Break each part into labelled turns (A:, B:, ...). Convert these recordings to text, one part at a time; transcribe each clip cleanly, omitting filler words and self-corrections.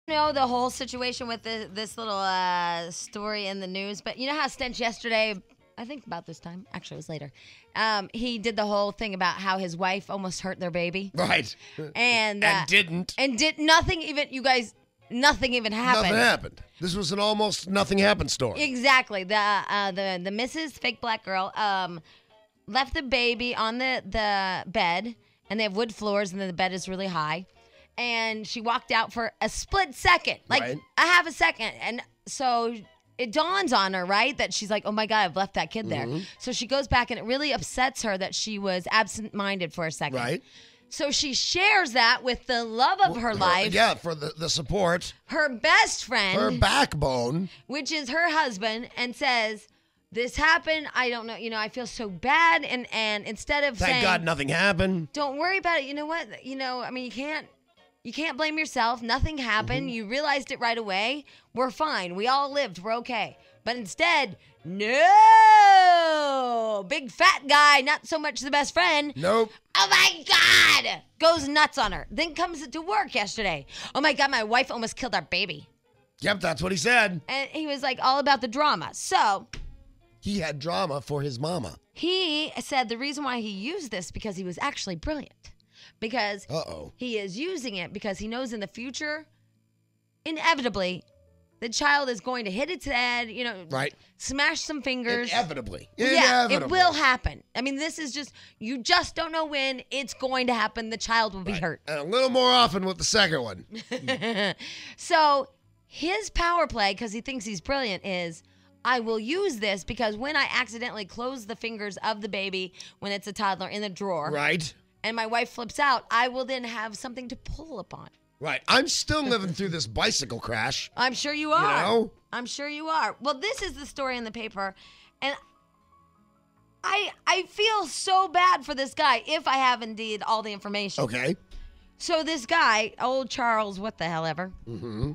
A: Know the whole situation with this little story in the news, but you know how Stench yesterday, I think about this time, actually it was later, he did the whole thing about how his wife almost hurt their baby.
B: Right.
A: And
B: didn't.
A: And did nothing even, you guys, nothing even happened.
B: Nothing happened. This was an almost nothing happened story.
A: Exactly. The Mrs. Fake Black Girl left the baby on the bed, and they have wood floors, and then the bed is really high. And she walked out for a split second, like
B: Right.
A: a half a second. And so it dawns on her, right, that she's like, oh my God, I've left that kid there. So she goes back, and it really upsets her that she was absent-minded for a second.
B: Right.
A: So she shares that with the love of her life.
B: Yeah, for the support.
A: Her best friend.
B: Her backbone.
A: Which is her husband, and says, this happened, I don't know, I feel so bad. And instead of saying,
B: Thank God nothing happened.
A: don't worry about it, you know what, you can't blame yourself. Nothing happened. You realized it right away. We're fine. We all lived. We're okay. But instead, no! Big fat guy, not so much the best friend.
B: Nope.
A: Oh my God! Goes nuts on her. Then comes to work yesterday. Oh my God, my wife almost killed our baby.
B: Yep, that's what he said.
A: And he was like all about the drama. So
B: He had drama for his mama.
A: he said the reason why he used this because he was actually brilliant. Because he is using it because he knows in the future, inevitably, the child is going to hit its head,
B: Right.
A: smash some fingers.
B: Inevitably.
A: Yeah, it will happen. I mean, this is just, you just don't know when it's going to happen. The child will be hurt.
B: And a little more often with the second one.
A: So his power play, because he thinks he's brilliant, is I will use this because when I accidentally close the fingers of the baby when it's a toddler in the drawer.
B: Right.
A: And my wife flips out, I will then have something to pull upon.
B: Right. I'm still living through this bicycle crash.
A: I'm sure you are.
B: You know?
A: I'm sure you are. Well, this is the story in the paper. And I feel so bad for this guy if I have indeed all the information.
B: Okay.
A: So this guy, old Charles, what the hell ever.
B: Mm-hmm.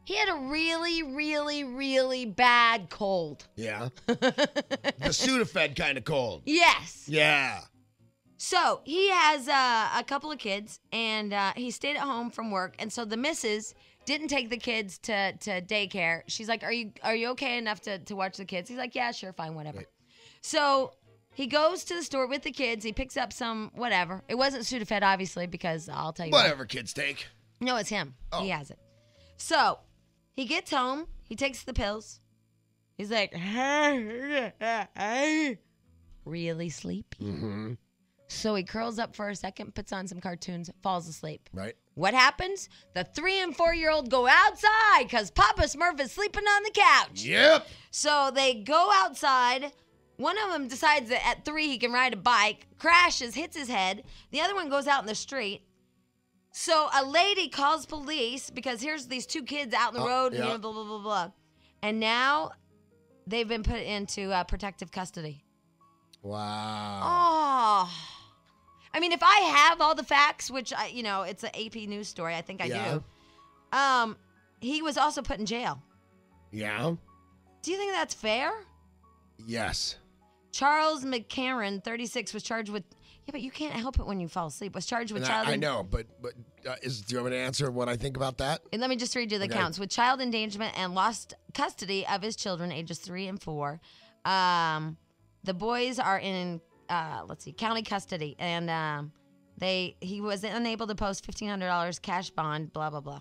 A: He had a really, really, really bad cold.
B: Yeah. The Sudafed kind of cold.
A: Yes.
B: Yeah.
A: So he has a couple of kids, and he stayed at home from work. And so the missus didn't take the kids to daycare. She's like, are you okay enough to watch the kids? He's like, yeah, sure, fine, whatever. Right. So he goes to the store with the kids. He picks up some whatever. It wasn't Sudafed, obviously, because I'll tell you
B: whatever kids take.
A: No, it's him.
B: Oh.
A: He has it. So he gets home. He takes the pills. He's like, really sleepy.
B: Mm-hmm.
A: So he curls up for a second, puts on some cartoons, falls asleep.
B: Right.
A: What happens? The 3 and 4-year-old go outside because Papa Smurf is sleeping on the couch.
B: Yep.
A: So they go outside. One of them decides that at 3 he can ride a bike, crashes, hits his head. The other one goes out in the street. So a lady calls police because here's these 2 kids out in the road,
B: yeah.
A: blah, blah, blah, blah. And now they've been put into protective custody.
B: Wow.
A: Oh. I mean, if I have all the facts, which, it's an AP news story, I think I do. He was also put in jail.
B: Yeah.
A: Do you think that's fair?
B: Yes.
A: Charles McCarran, 36, was charged with... Yeah, but you can't help it when you fall asleep. Was charged with child...
B: I know, but do you want me to answer what I think about that?
A: And let me just read you the counts. With child endangerment and lost custody of his children, ages 3 and 4. The boys are in... county custody, and he was unable to post $1,500 cash bond, blah, blah, blah.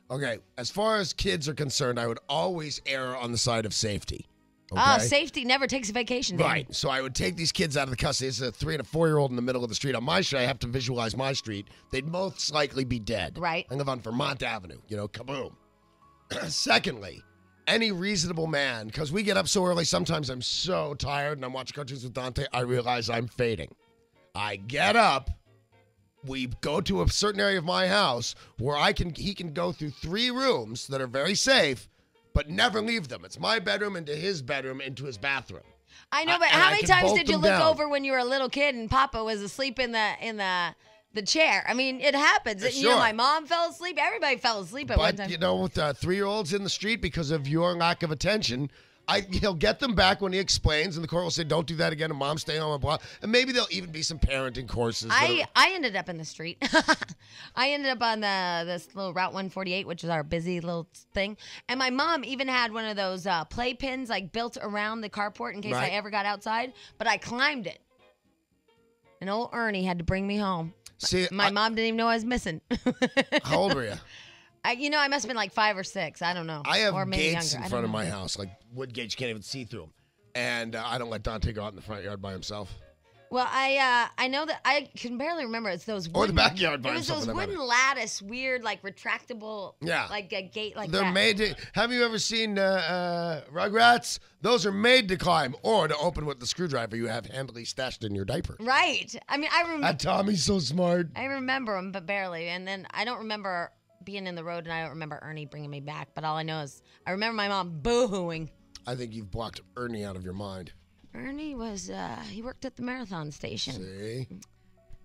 B: Okay, as far as kids are concerned, I would always err on the side of safety. Okay?
A: Oh, safety never takes a vacation, Danny.
B: Right, so I would take these kids out of the custody. It's a 3 and a 4-year-old in the middle of the street. On my street, I have to visualize my street. They'd most likely be dead.
A: Right.
B: I live on Vermont Avenue, kaboom. Secondly, any reasonable man, because we get up so early, sometimes I'm so tired and I'm watching cartoons with Dante, I realize I'm fading. I get up, we go to a certain area of my house where he can go through 3 rooms that are very safe, but never leave them. It's my bedroom into his bedroom into his bathroom.
A: I know, but how many times did you look over when you were a little kid and Papa was asleep in the chair? I mean, it happens.
B: Sure.
A: My mom fell asleep. Everybody fell asleep at one time.
B: But, with 3-year-olds in the street, because of your lack of attention, He'll get them back when he explains, and the court will say, "Don't do that again," and Mom's staying on my block. And maybe there'll even be some parenting courses.
A: I ended up in the street. I ended up on this little Route 148, which is our busy little thing. And my mom even had one of those play pins like built around the carport in case I ever got outside. But I climbed it. And old Ernie had to bring me home.
B: See,
A: my mom didn't even know I was missing.
B: How old were you?
A: I must have been like 5 or 6. I don't know.
B: I have
A: or maybe
B: gates
A: younger.
B: in front of my house, like wood gates. You can't even see through them. And I don't let Dante go out in the front yard by himself.
A: Well, I know that I can barely remember. It's those wooden,
B: or the backyard by
A: it was
B: himself.
A: those wooden lattice, weird, like retractable, like a gate like
B: They're
A: that.
B: made to. Have you ever seen Rugrats? Those are made to climb or to open with the screwdriver you have handily stashed in your diaper.
A: Right. I mean, I remember.
B: Tommy's so smart.
A: I remember him, but barely. And then I don't remember being in the road, and I don't remember Ernie bringing me back. But all I know is I remember my mom boo-hooing.
B: I think you've blocked Ernie out of your mind.
A: Ernie was, he worked at the marathon station.
B: See?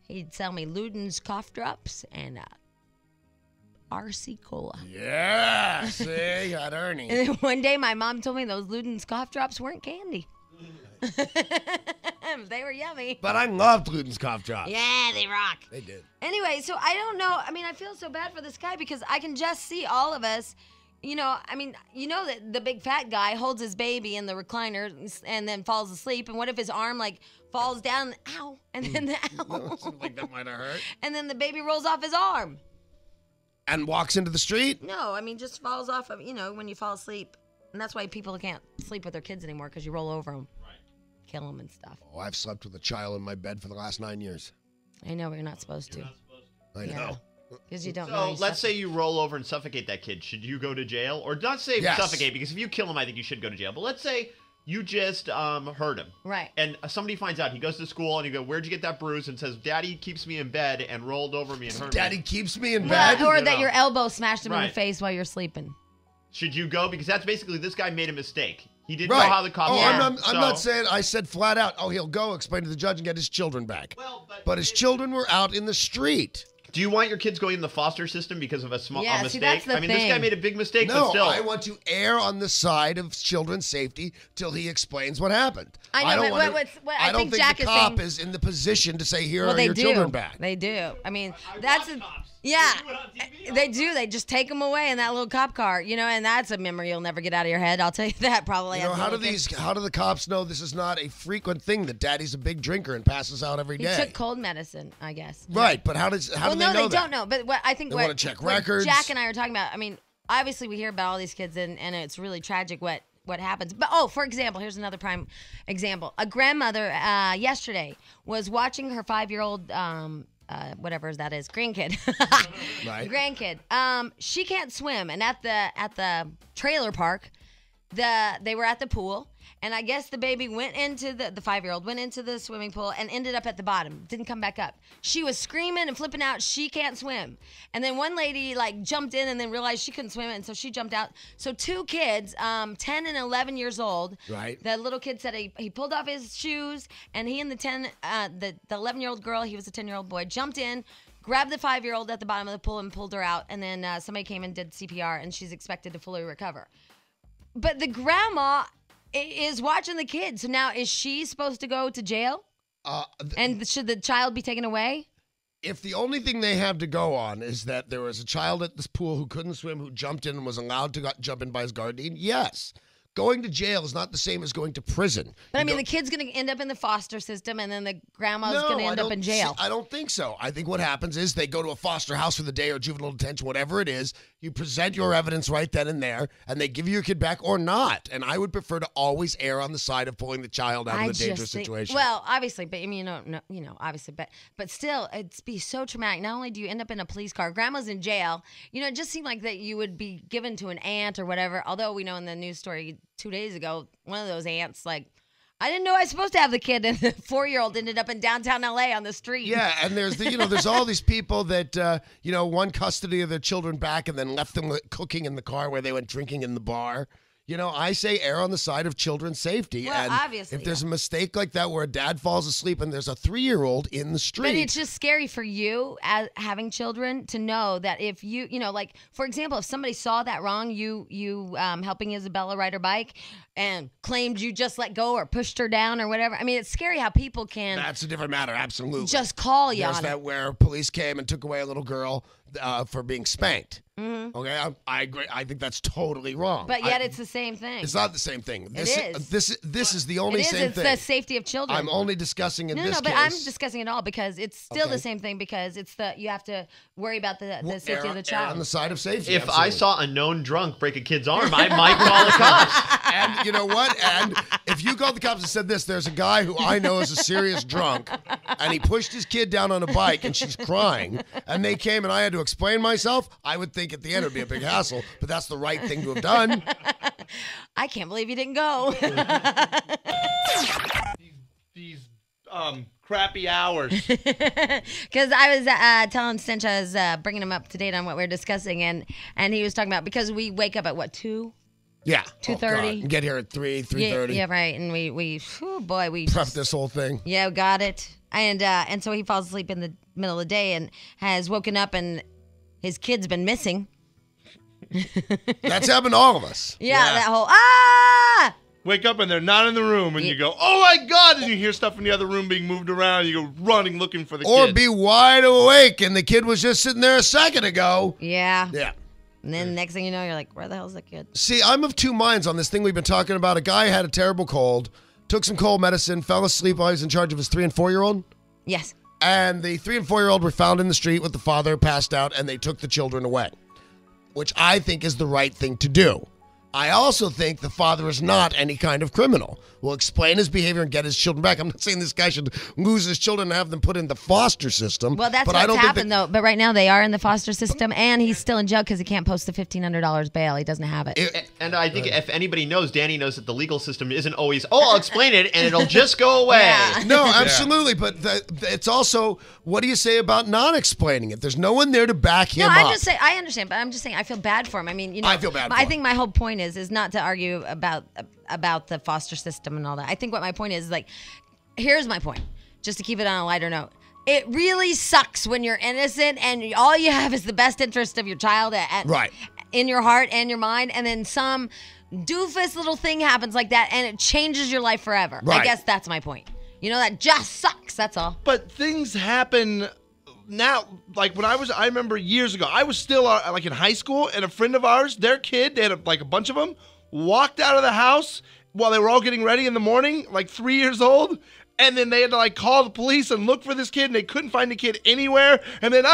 A: He'd sell me Luden's cough drops and RC Cola.
B: Yeah, see? Got Ernie.
A: And then one day my mom told me those Luden's cough drops weren't candy. They were yummy.
B: But I loved Luden's cough drops.
A: Yeah, they rock.
B: They did.
A: Anyway, so I don't know. I mean, I feel so bad for this guy because I can just see all of us. That the big fat guy holds his baby in the recliner and then falls asleep. And what if his arm like falls down, ow, and then the ow.
B: Something like that might have hurt.
A: And then the baby rolls off his arm.
B: And walks into the street?
A: No, I mean just falls off of, when you fall asleep. And that's why people can't sleep with their kids anymore because you roll over them. Right. Kill them and stuff.
B: Oh, I've slept with a child in my bed for the last 9 years.
A: I know, but you're not supposed to.
B: I know.
A: Because you don't know.
C: So let's say you roll over and suffocate that kid. Should you go to jail? Or not say suffocate, because if you kill him, I think you should go to jail. But let's say you just hurt him.
A: Right.
C: And somebody finds out. He goes to school and you go, "Where'd you get that bruise?" And says, "Daddy keeps me in bed and rolled over me and hurt me."
B: Daddy keeps me in bed?
A: Or that your elbow smashed him in the face while you're sleeping.
C: Should you go? Because that's basically, this guy made a mistake. He didn't know how the cops...
B: I'm not saying, I said flat out, he'll go explain to the judge and get his children back.
C: Well,
B: but his children were out in the street.
C: Do you want your kids going in the foster system because of a small mistake?
A: See, that's the
C: thing. This guy made a big mistake,
B: no,
C: but still.
B: I want to err on the side of children's safety till he explains what happened.
A: I know,
B: I don't think
A: Jack
B: the cop is in the position to say, here are your children back.
A: They do. I mean, yeah, they do. They just take them away in that little cop car, and that's a memory you'll never get out of your head. I'll tell you that probably.
B: How do the cops know this is not a frequent thing, that Daddy's a big drinker and passes out every day?
A: He took cold medicine, I guess.
B: Right, but how do they know that?
A: No, they don't know. But I think
B: they want to check records.
A: Jack and I are talking about, I mean, obviously we hear about all these kids and it's really tragic what happens. But, for example, here's another prime example. A grandmother yesterday was watching her 5-year-old whatever that is, grandkid.
B: Right.
A: Grandkid. She can't swim, and at the trailer park, they were at the pool, and I guess the baby went into the 5-year-old went into the swimming pool and ended up at the bottom. Didn't come back up. She was screaming and flipping out. She can't swim. And then one lady jumped in and then realized she couldn't swim, and so she jumped out. So 2 kids, 10 and 11 years old.
B: Right.
A: The little kid said he pulled off his shoes, and he and the 11-year-old girl, he was a 10-year-old boy, jumped in, grabbed the 5-year-old at the bottom of the pool and pulled her out. And then somebody came and did CPR, and she's expected to fully recover. But the grandma is watching the kids. So now, is she supposed to go to jail? And should the child be taken away?
B: If the only thing they have to go on is that there was a child at this pool who couldn't swim, who jumped in and was allowed to jump in by his guardian, yes. Going to jail is not the same as going to prison.
A: But I mean, the kid's going to end up in the foster system, and then the grandma's going to end up in jail.
B: I don't think so. I think what happens is they go to a foster house for the day or juvenile detention, whatever it is. You present your evidence right then and there, and they give you your kid back or not. And I would prefer to always err on the side of pulling the child out of the dangerous situation.
A: Well, obviously, but I mean, obviously, but still, it'd be so traumatic. Not only do you end up in a police car, grandma's in jail. It just seemed like that you would be given to an aunt or whatever. Although we know in the news story 2 days ago, one of those aunts, I didn't know I was supposed to have the kid, and the 4-year-old ended up in downtown LA on the street.
B: Yeah, and there's there's all these people that won custody of their children back and then left them cooking in the car where they went drinking in the bar. I say err on the side of children's safety.
A: Well,
B: and
A: obviously,
B: if there's a mistake like that where a dad falls asleep and there's a 3-year-old in the street.
A: But it's just scary for you as having children to know that if you, like, for example, if somebody saw that wrong, you helping Isabella ride her bike and claimed you just let go or pushed her down or whatever. I mean, it's scary how people can.
B: That's a different matter, absolutely.
A: Just call you
B: There's
A: on
B: that
A: it.
B: where police came and took away a little girl for being spanked.
A: Mm-hmm.
B: Okay, I agree. I think that's totally wrong.
A: But yet it's the same thing.
B: It's not the same thing. This
A: is.
B: This is the only
A: It is.
B: same
A: It's
B: thing.
A: the safety of children.
B: I'm only discussing in
A: No,
B: this
A: no, but
B: case.
A: I'm discussing it all because it's still
B: Okay.
A: the same thing because it's you have to worry about the safety
B: err-
A: of the
B: err
A: child.
B: on the side of safety.
C: If I
B: absolutely.
C: saw a known drunk break a kid's arm, I might call the cops.
B: And you know what? And if you called the cops and said this, there's a guy who I know is a serious drunk, and he pushed his kid down on a bike, and she's crying, and they came, and I had to explain myself, I would think at the end it would be a big hassle, but that's the right thing to have done.
A: I can't believe you didn't go.
D: These crappy hours.
A: Because I was telling Stench, I was bringing him up to date on what we were discussing, and he was talking about, because we wake up at what, 2?
B: Yeah.
A: 2:30.
B: And get here at 3:30.
A: Yeah, right. And we
B: Prep this whole thing.
A: Yeah, got it. And so he falls asleep in the middle of the day and has woken up and his kid's been missing.
B: That's happened to all of us.
A: Yeah, that whole
D: Wake up and they're not in the room, and you go, "Oh my God!" And you hear stuff in the other room being moved around. You go running, looking for the
B: Or
D: kid.
B: be wide awake, and the kid was just sitting there a second ago.
A: Yeah.
B: Yeah.
A: And then next thing you know, you're like, where the hell's that kid?
B: See, I'm of two minds on this thing we've been talking about. A guy had a terrible cold, took some cold medicine, fell asleep while he was in charge of his 3 and 4-year-old.
A: Yes.
B: And the 3 and 4-year-old were found in the street with the father passed out, and they took the children away, which I think is the right thing to do. I also think the father is not any kind of criminal. Will explain his behavior and get his children back. I'm not saying this guy should lose his children and have them put in the foster system.
A: Well, that's
B: but I
A: what's
B: don't think
A: happened, though. But right now they are in the foster system, and he's still in jail because he can't post the $1,500 bail. He doesn't have it.
C: And I think if anybody knows, Danny knows that the legal system isn't always, I'll explain it and it'll just go away.
A: Yeah.
B: No, absolutely. But it's also, what do you say about not explaining it? There's no one there to back him
A: No,
B: up.
A: I'm just saying. I understand, but I'm just saying I feel bad for him. I mean,
B: I feel bad for
A: I
B: him.
A: think my whole point is not to argue about the foster system and all that. I think what my point is like, here's my point, just to keep it on a lighter note. It really sucks when you're innocent and all you have is the best interest of your child
B: Right.
A: in your heart and your mind, and then some doofus little thing happens like that, and it changes your life forever.
B: Right.
A: I guess that's my point. That just sucks. That's all.
D: But things happen now. Like when I remember years ago, I was still like in high school, and a friend of ours, their kid, they had a bunch of them, walked out of the house while they were all getting ready in the morning, like 3 years old. And then they had to call the police and look for this kid, and they couldn't find the kid anywhere. And then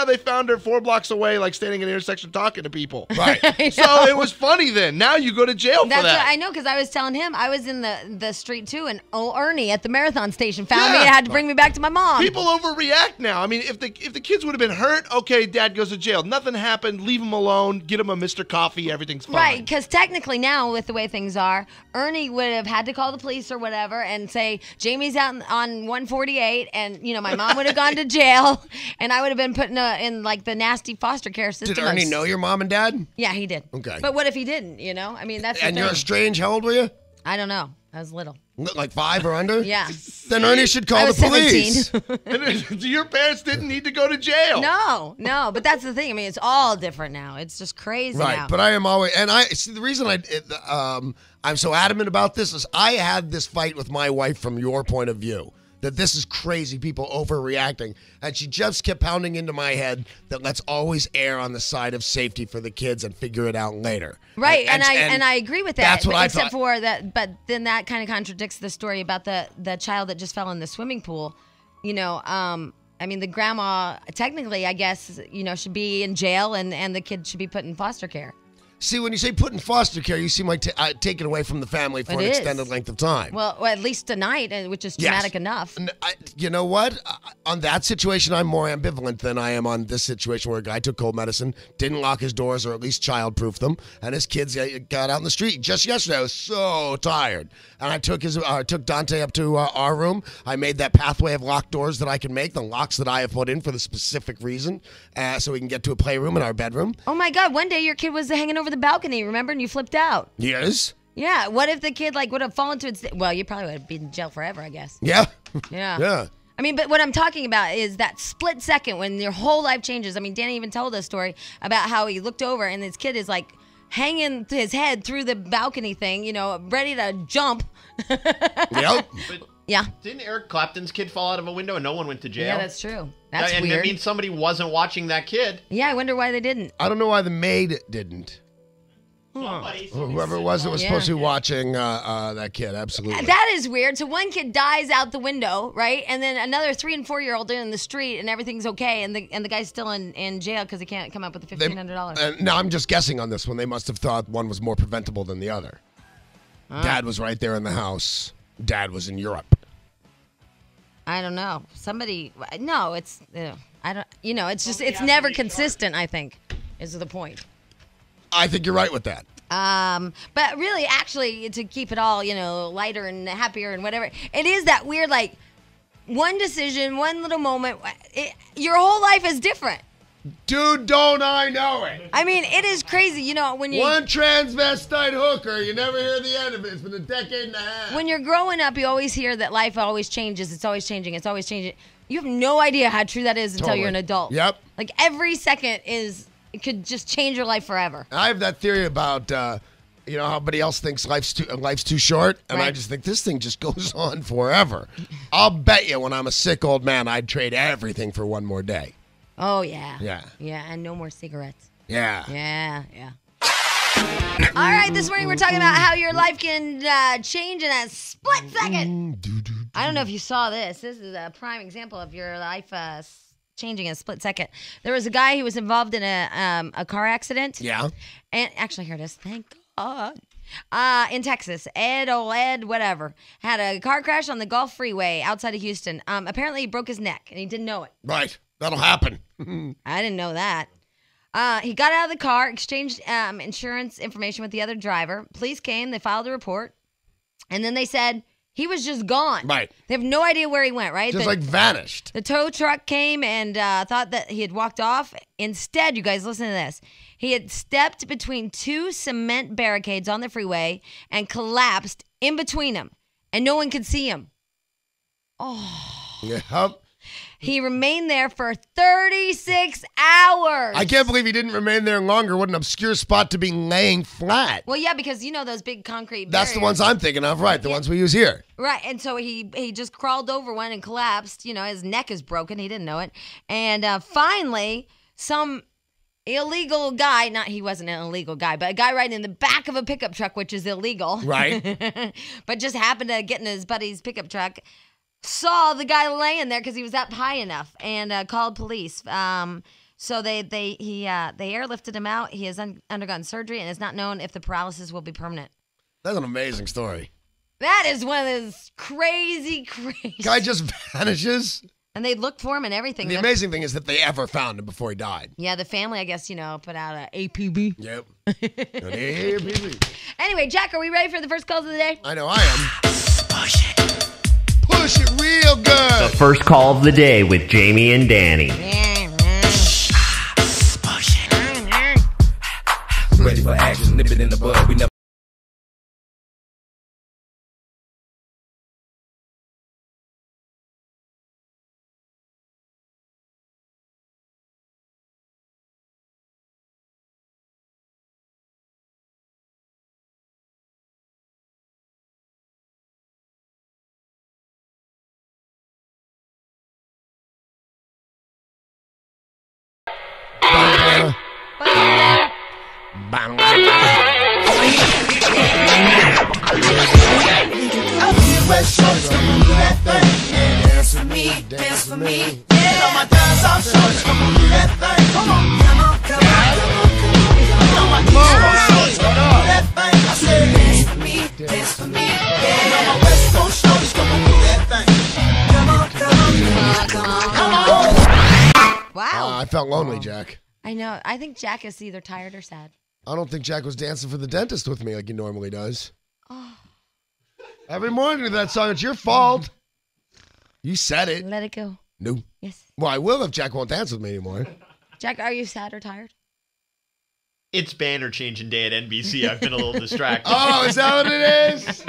D: they found her 4 blocks away, standing in an intersection talking to people.
B: Right.
D: So it was funny then. Now you go to jail for
A: That's
D: that.
A: what I know, because I was telling him I was in the street too, and Ernie at the marathon station found me
D: Yeah.
A: and had to bring me back to my mom.
D: People overreact now. I mean, if the kids would have been hurt, okay, dad goes to jail. Nothing happened. Leave him alone. Get him a Mr. Coffee. Everything's fine.
A: Right, because technically now, with the way things are, Ernie would have had to call the police or whatever and say, Jamie's out on 148, and, my mom would have gone to jail, and I would have been put in the nasty foster care system.
B: Did Ernie know your mom and dad?
A: Yeah, he did.
B: Okay.
A: But what if he didn't, I mean, that's the
B: And
A: thing.
B: you're estranged. How old were you?
A: I don't know. I was little.
B: Like 5 or under?
A: Yeah.
B: Then Ernie should call
A: I
B: the
A: was
B: police.
A: 17.
D: And your parents didn't need to go to jail.
A: No, but that's the thing. I mean, it's all different now. It's just crazy
B: Right,
A: now.
B: but I am always, and I see the reason I'm so adamant about this is I had this fight with my wife from your point of view. That this is crazy, people overreacting. And she just kept pounding into my head that let's always err on the side of safety for the kids and figure it out later.
A: Right, and I agree with that.
B: That's what I
A: except
B: thought.
A: for that, but then that kind of contradicts the story about the child that just fell in the swimming pool. I mean, the grandma technically, I guess, should be in jail, and the kid should be put in foster care.
B: See, when you say put in foster care, you seem like taken away from the family for
A: It
B: an
A: is.
B: extended length of time.
A: Well, at least tonight, which is
B: Yes.
A: traumatic enough.
B: And you know what? On that situation, I'm more ambivalent than I am on this situation where a guy took cold medicine, didn't lock his doors or at least childproof them, and his kids got out in the street. Just yesterday, I was so tired, and I took Dante up to our room. I made that pathway of locked doors that I can make, the locks that I have put in for the specific reason, so we can get to a playroom in our bedroom.
A: Oh my God! One day your kid was hanging over over the balcony, remember? And you flipped out.
B: Yes.
A: Yeah. What if the kid would have fallen to its... Well, you probably would have been in jail forever, I guess.
B: Yeah.
A: Yeah.
B: Yeah.
A: I mean, but what I'm talking about is that split second when your whole life changes. I mean, Danny even told a story about how he looked over and this kid is hanging his head through the balcony thing, ready to jump.
B: Yep.
C: But
A: Yeah.
C: didn't Eric Clapton's kid fall out of a window and no one went to jail?
A: Yeah, that's true. That's
C: and
A: weird.
C: that means somebody wasn't watching that kid.
A: Yeah, I wonder why they didn't.
B: I don't know why the maid didn't. Whoever it was that was supposed to be watching that kid, absolutely.
A: That is weird. So one kid dies out the window, right? And then another 3 and 4-year-old in the street, and everything's okay, and the guy's still in jail because he can't come up with the $1,500.
B: No, I'm just guessing on this one. They must have thought one was more preventable than the other. Dad was right there in the house. Dad was in Europe.
A: I don't know. No, it's I don't. It's just it's never consistent. I think is the point.
B: I think you're right with that.
A: But really, actually, to keep it all, lighter and happier and whatever, it is that weird, one decision, one little moment, your whole life is different.
B: Dude, don't I know it?
A: I mean, it is crazy, when you...
B: One transvestite hooker, you never hear the end of it. It's been a decade and a half.
A: When you're growing up, you always hear that life always changes. It's always changing. It's always changing. You have no idea how true that is until you're an adult.
B: Yep.
A: Every second it could just change your life forever.
B: I have that theory about, how everybody else thinks life's too short, and I just think this thing just goes on forever. I'll bet you when I'm a sick old man, I'd trade everything for one more day.
A: Oh, yeah.
B: Yeah.
A: Yeah, and no more cigarettes.
B: Yeah.
A: Yeah. All right, this morning we're talking about how your life can change in a split second. I don't know if you saw this. This is a prime example of your life changing in a split second. There was a guy who was involved in a car accident.
B: Yeah.
A: And actually, here it is. Thank God. In Texas, Ed, whatever, had a car crash on the Gulf Freeway outside of Houston. Apparently, he broke his neck, and he didn't know it.
B: Right. That'll happen.
A: I didn't know that. He got out of the car, exchanged insurance information with the other driver. Police came. They filed a report. And then they said he was just gone.
B: Right.
A: They have no idea where he went, right?
B: Just vanished.
A: The tow truck came and thought that he had walked off. Instead, you guys, listen to this. He had stepped between 2 cement barricades on the freeway and collapsed in between them. And no one could see him. Oh.
B: Yep.
A: He remained there for 36 hours.
B: I can't believe he didn't remain there longer. What an obscure spot to be laying flat.
A: Well, yeah, because those big concrete
B: That's the
A: barriers.
B: ones I'm thinking of, right? The ones we use here.
A: Right, and so he just crawled over one and collapsed. His neck is broken. He didn't know it. And finally, some illegal guy, he wasn't an illegal guy, but a guy riding in the back of a pickup truck, which is illegal.
B: Right.
A: But just happened to get in his buddy's pickup truck, saw the guy laying there because he was up high enough, and called police. So they airlifted him out. He has undergone surgery, and it's not known if the paralysis will be permanent.
B: That's an amazing story.
A: That is one of those crazy.
B: Guy just vanishes.
A: And they looked for him and everything.
B: The amazing thing is that they ever found him before he died.
A: Yeah, the family, I guess, put out an APB.
B: Yep. An APB.
A: Anyway, Jack, are we ready for the first calls of the day?
B: I know I am. Push it real good.
E: The first call of the day with Jamie and Danny.
F: Ready for action, nip it in the bud. We never.
B: Dance for me.
A: Wow.
B: I felt lonely, Jack.
A: I know. I think Jack is either tired or sad.
B: I don't think Jack was dancing for the dentist with me like he normally does. Every morning to that song, it's your fault. You said it.
A: Let it go.
B: No.
A: Yes.
B: Well, I will if Jack won't dance with me anymore.
A: Jack, are you sad or tired?
C: It's banner changing day at NBC. I've been a little distracted.
B: Oh, is that what it is?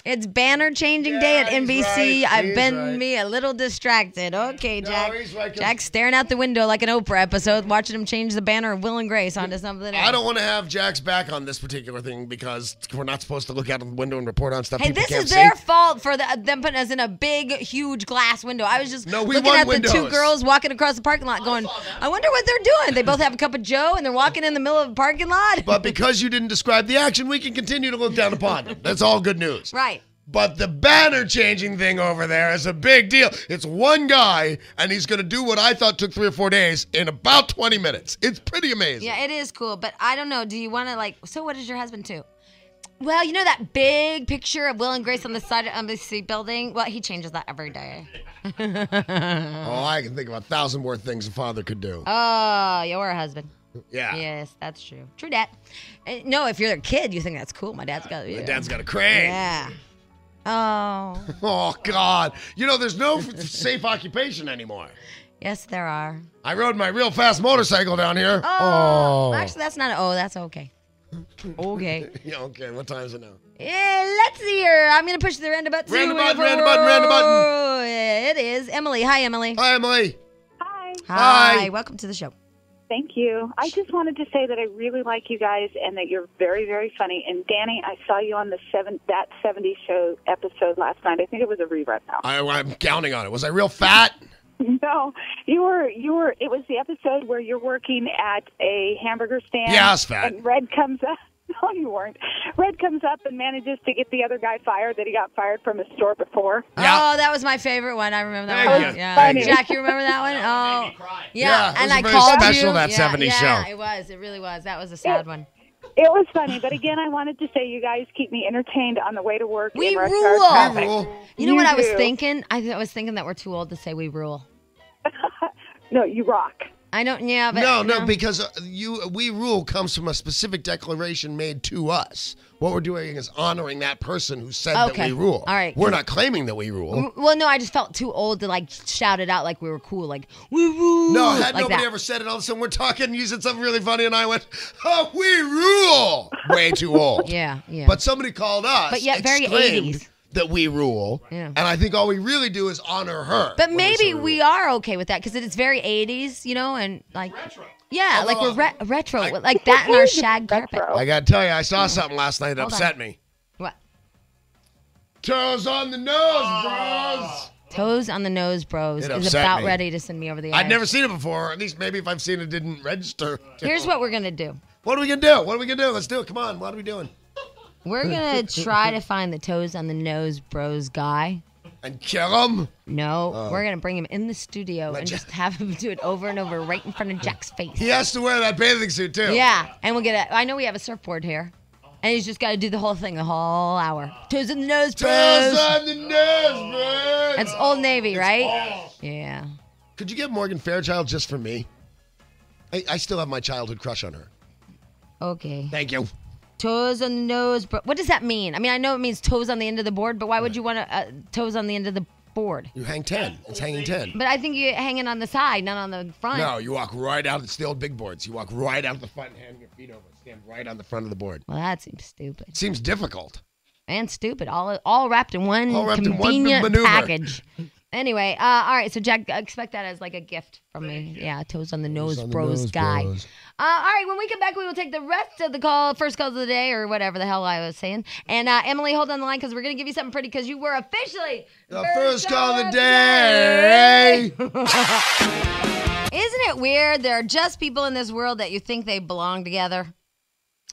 A: It's banner changing day at
B: he's
A: NBC.
B: right.
A: I've
B: He's
A: been
B: right.
A: me a little distracted. Okay, Jack.
B: he's right, 'cause-
A: Jack's staring out the window like an Oprah episode, watching him change the banner of Will and Grace onto something else.
B: I don't want to have Jack's back on this particular thing because we're not supposed to look out of the window and report on stuff
A: Hey,
B: people
A: this
B: can't
A: is
B: see.
A: their fault for them putting us in a big, huge glass window. I was just
B: No, we
A: looking
B: want
A: at the two
B: windows.
A: girls walking across the parking lot going, I wonder what they're doing. They both have a cup of Joe and they're walking in the middle of a parking lot.
B: But because you didn't describe the action, we can continue to look down upon them. That's all good news.
A: Right.
B: But the banner changing thing over there is a big deal. It's one guy, and he's going to do what I thought took 3 or 4 days in about 20 minutes. It's pretty amazing.
A: Yeah, it is cool. But I don't know. Do you want to, so what does your husband do? Well, you know that big picture of Will and Grace on the side of the seat building? Well, he changes that every day.
B: Oh, I can think of 1,000 more things a father could do.
A: Oh, you're a husband.
B: Yeah.
A: Yes, that's true. True dat. No, if you're a kid, you think that's cool. My dad's got
B: My dad's got a crane.
A: Yeah. Oh.
B: Oh, God. You know, there's no safe occupation anymore.
A: Yes, there are.
B: I rode my real fast motorcycle down here.
A: Oh. Actually, that's not. That's okay. Okay.
B: Yeah, okay. What time is it now?
A: Yeah, let's see here. I'm going to push the random button.
B: Random button, random button, random button.
A: It is Emily. Hi, Emily.
B: Hi, Emily.
G: Hi.
B: Hi.
A: Welcome to the show.
G: Thank you. I just wanted to say that I really like you guys and that you're very, very funny. And Danny, I saw you on the that 70s show episode last night. I think it was a rerun now.
B: I'm counting on it. Was I real fat?
G: No, you were. It was the episode where you're working at a hamburger stand.
B: Yeah, I was fat.
G: And Red comes up. No, you weren't. Red comes up and manages to get the other guy fired that he got fired from his store before.
B: Yeah.
A: Oh, that was my favorite one. I remember that
B: Thank
A: one.
B: you.
A: Yeah.
B: Thank you.
A: Jack, you remember that one? Oh.
B: Yeah,
A: Yeah,
B: it
A: and
B: was a
A: I
B: very
A: called
B: special,
A: you.
B: that
A: yeah,
B: 70s
A: yeah,
B: show.
A: it was. It really was. That was a sad one.
G: It was funny, but again, I wanted to say you guys keep me entertained on the way to work.
A: We
G: in rush
A: rule.
G: hour traffic.
B: Rule.
A: You know what I was
G: do.
A: thinking? I was thinking that we're too old to say we rule.
G: No, you rock.
A: I don't. Yeah, but
B: No, because we rule comes from a specific declaration made to us. What we're doing is honoring that person who said that
A: Okay.
B: we rule.
A: All right.
B: We're not claiming that we rule.
A: Well, no, I just felt too old to shout it out like we were cool, like we rule.
B: No, had
A: like
B: nobody
A: that.
B: ever said it, all of a sudden we're talking, you said something really funny, and I went, oh, we rule. Way too old.
A: Yeah, yeah.
B: But somebody called us,
A: But yet very
B: exclaimed
A: 80s.
B: that we rule.
A: Yeah.
B: And I think all we really do is honor her.
A: But
B: when
A: maybe
B: say
A: we are okay with that because it's very 80s, and like retro. Yeah, like we're retro, like that in our shag carpet.
B: I got to tell you, I saw something last night that
A: Hold on.
B: upset me.
A: What?
B: Toes on the nose, bros.
A: Toes on the nose, bros,
B: It
A: is
B: upset
A: about
B: me.
A: ready to send me over the edge.
B: I'd never seen it before. At least maybe if I've seen it, it didn't register.
A: Here's what we're gonna do.
B: What are we going to do? What are we going to do? Let's do it. Come on. What are we doing?
A: We're gonna try to find the toes on the nose, bros guy.
B: And kill him?
A: No, we're gonna bring him in the studio and
B: Jack-
A: just have him do it over and over right in front of Jack's face.
B: He has to wear that bathing suit, too.
A: Yeah, and we'll get I know we have a surfboard here. And he's just got to do the whole thing, the whole hour. Toes in the nose, bros.
B: Toes on the nose, bros.
A: That's Old Navy, right? Yeah.
B: Could you get Morgan Fairchild just for me? I still have my childhood crush on her.
A: Okay.
B: Thank you.
A: Toes on the nose, bro. What does that mean? I mean, I know it means toes on the end of the board, but why would you want toes on the end of the board?
B: You hang 10. It's hanging 10.
A: But I think you hang it on the side, not on the front.
B: No, you walk right out. It's the old big boards. You walk right out the front and hand your feet over. Stand right on the front of the board.
A: Well, that seems stupid.
B: Seems difficult.
A: And stupid. All wrapped in one
B: All wrapped in one
A: convenient
B: maneuver.
A: package. Anyway, all right, so Jack, expect that as like a gift from me. Yeah, toes on the nose,
B: on the
A: bros
B: nose,
A: guy.
B: bros.
A: All right, when we come back, we will take the rest of the first calls of the day, or whatever the hell I was saying. And Emily, hold on the line because we're going to give you something pretty because you were officially
B: The first call of the day.
A: Isn't it weird? There are just people in this world that you think they belong together.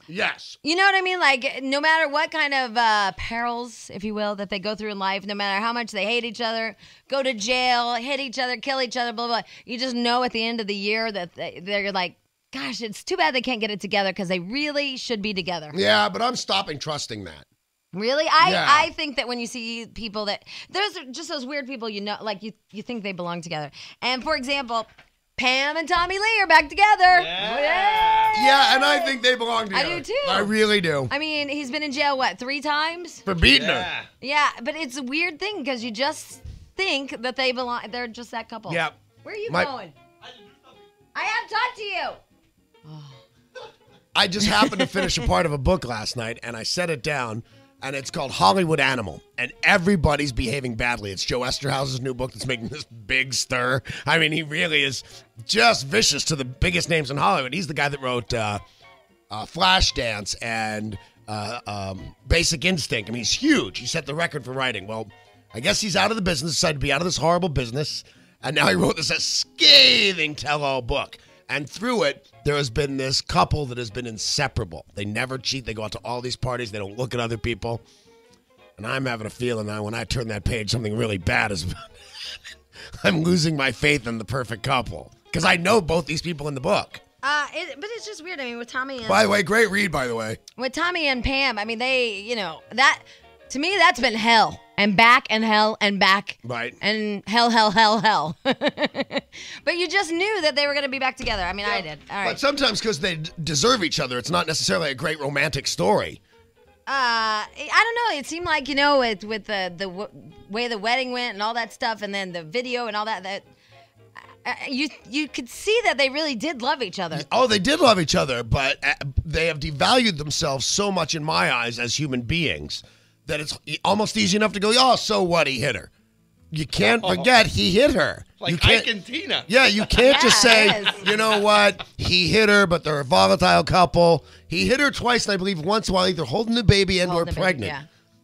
B: Yes.
A: You know what I mean? Like, no matter what kind of perils, if you will, that they go through in life, no matter how much they hate each other, go to jail, hit each other, kill each other, blah, blah, blah, you just know at the end of the year that they're like, gosh, it's too bad they can't get it together because they really should be together.
B: Yeah, but I'm stopping trusting that.
A: Really?
B: Yeah.
A: I think that when you see people that, there's just those weird people, like you think they belong together. And for example, Pam and Tommy Lee are back together.
B: Yeah, and I think they belong together.
A: I do too.
B: I really do.
A: I mean, he's been in jail, 3 times?
B: For beating her.
A: Yeah, but it's a weird thing because you just think that they belong. They're just that couple.
B: Yep.
A: Where are you
B: My-
A: going? I have talked to you.
B: I just happened to finish a part of a book last night, and I set it down, and it's called Hollywood Animal, and everybody's behaving badly. It's Joe Esterhouse's new book that's making this big stir. I mean, he really is just vicious to the biggest names in Hollywood. He's the guy that wrote Flashdance and Basic Instinct. I mean, he's huge. He set the record for writing. Well, I guess he's out of the business, decided to be out of this horrible business, and now he wrote this scathing tell-all book. And through it, there has been this couple that has been inseparable. They never cheat. They go out to all these parties. They don't look at other people. And I'm having a feeling now when I turn that page, something really bad is about I'm losing my faith in the perfect couple. Because I know both these people in the book.
A: But it's just weird. I mean, with Tommy and...
B: By the way, great read, by the way.
A: With Tommy and Pam, I mean, they, that... To me, that's been hell. And back and hell and back.
B: Right.
A: And hell. But you just knew that they were going to be back together. I mean, I did. All right.
B: But sometimes because they deserve each other, it's not necessarily a great romantic story.
A: I don't know. It seemed like, with the way the wedding went and all that stuff, and then the video and all that you could see that they really did love each other.
B: Oh, they did love each other, but they have devalued themselves so much in my eyes as human beings that it's almost easy enough to go, oh, so what? He hit her. You can't forget he hit her.
D: Like
B: you can't,
D: Ike and Tina.
B: Yeah, you can't just say, you know what? He hit her, but they're a volatile couple. He hit her twice, and I believe once while either holding the baby and or pregnant.
A: Yeah.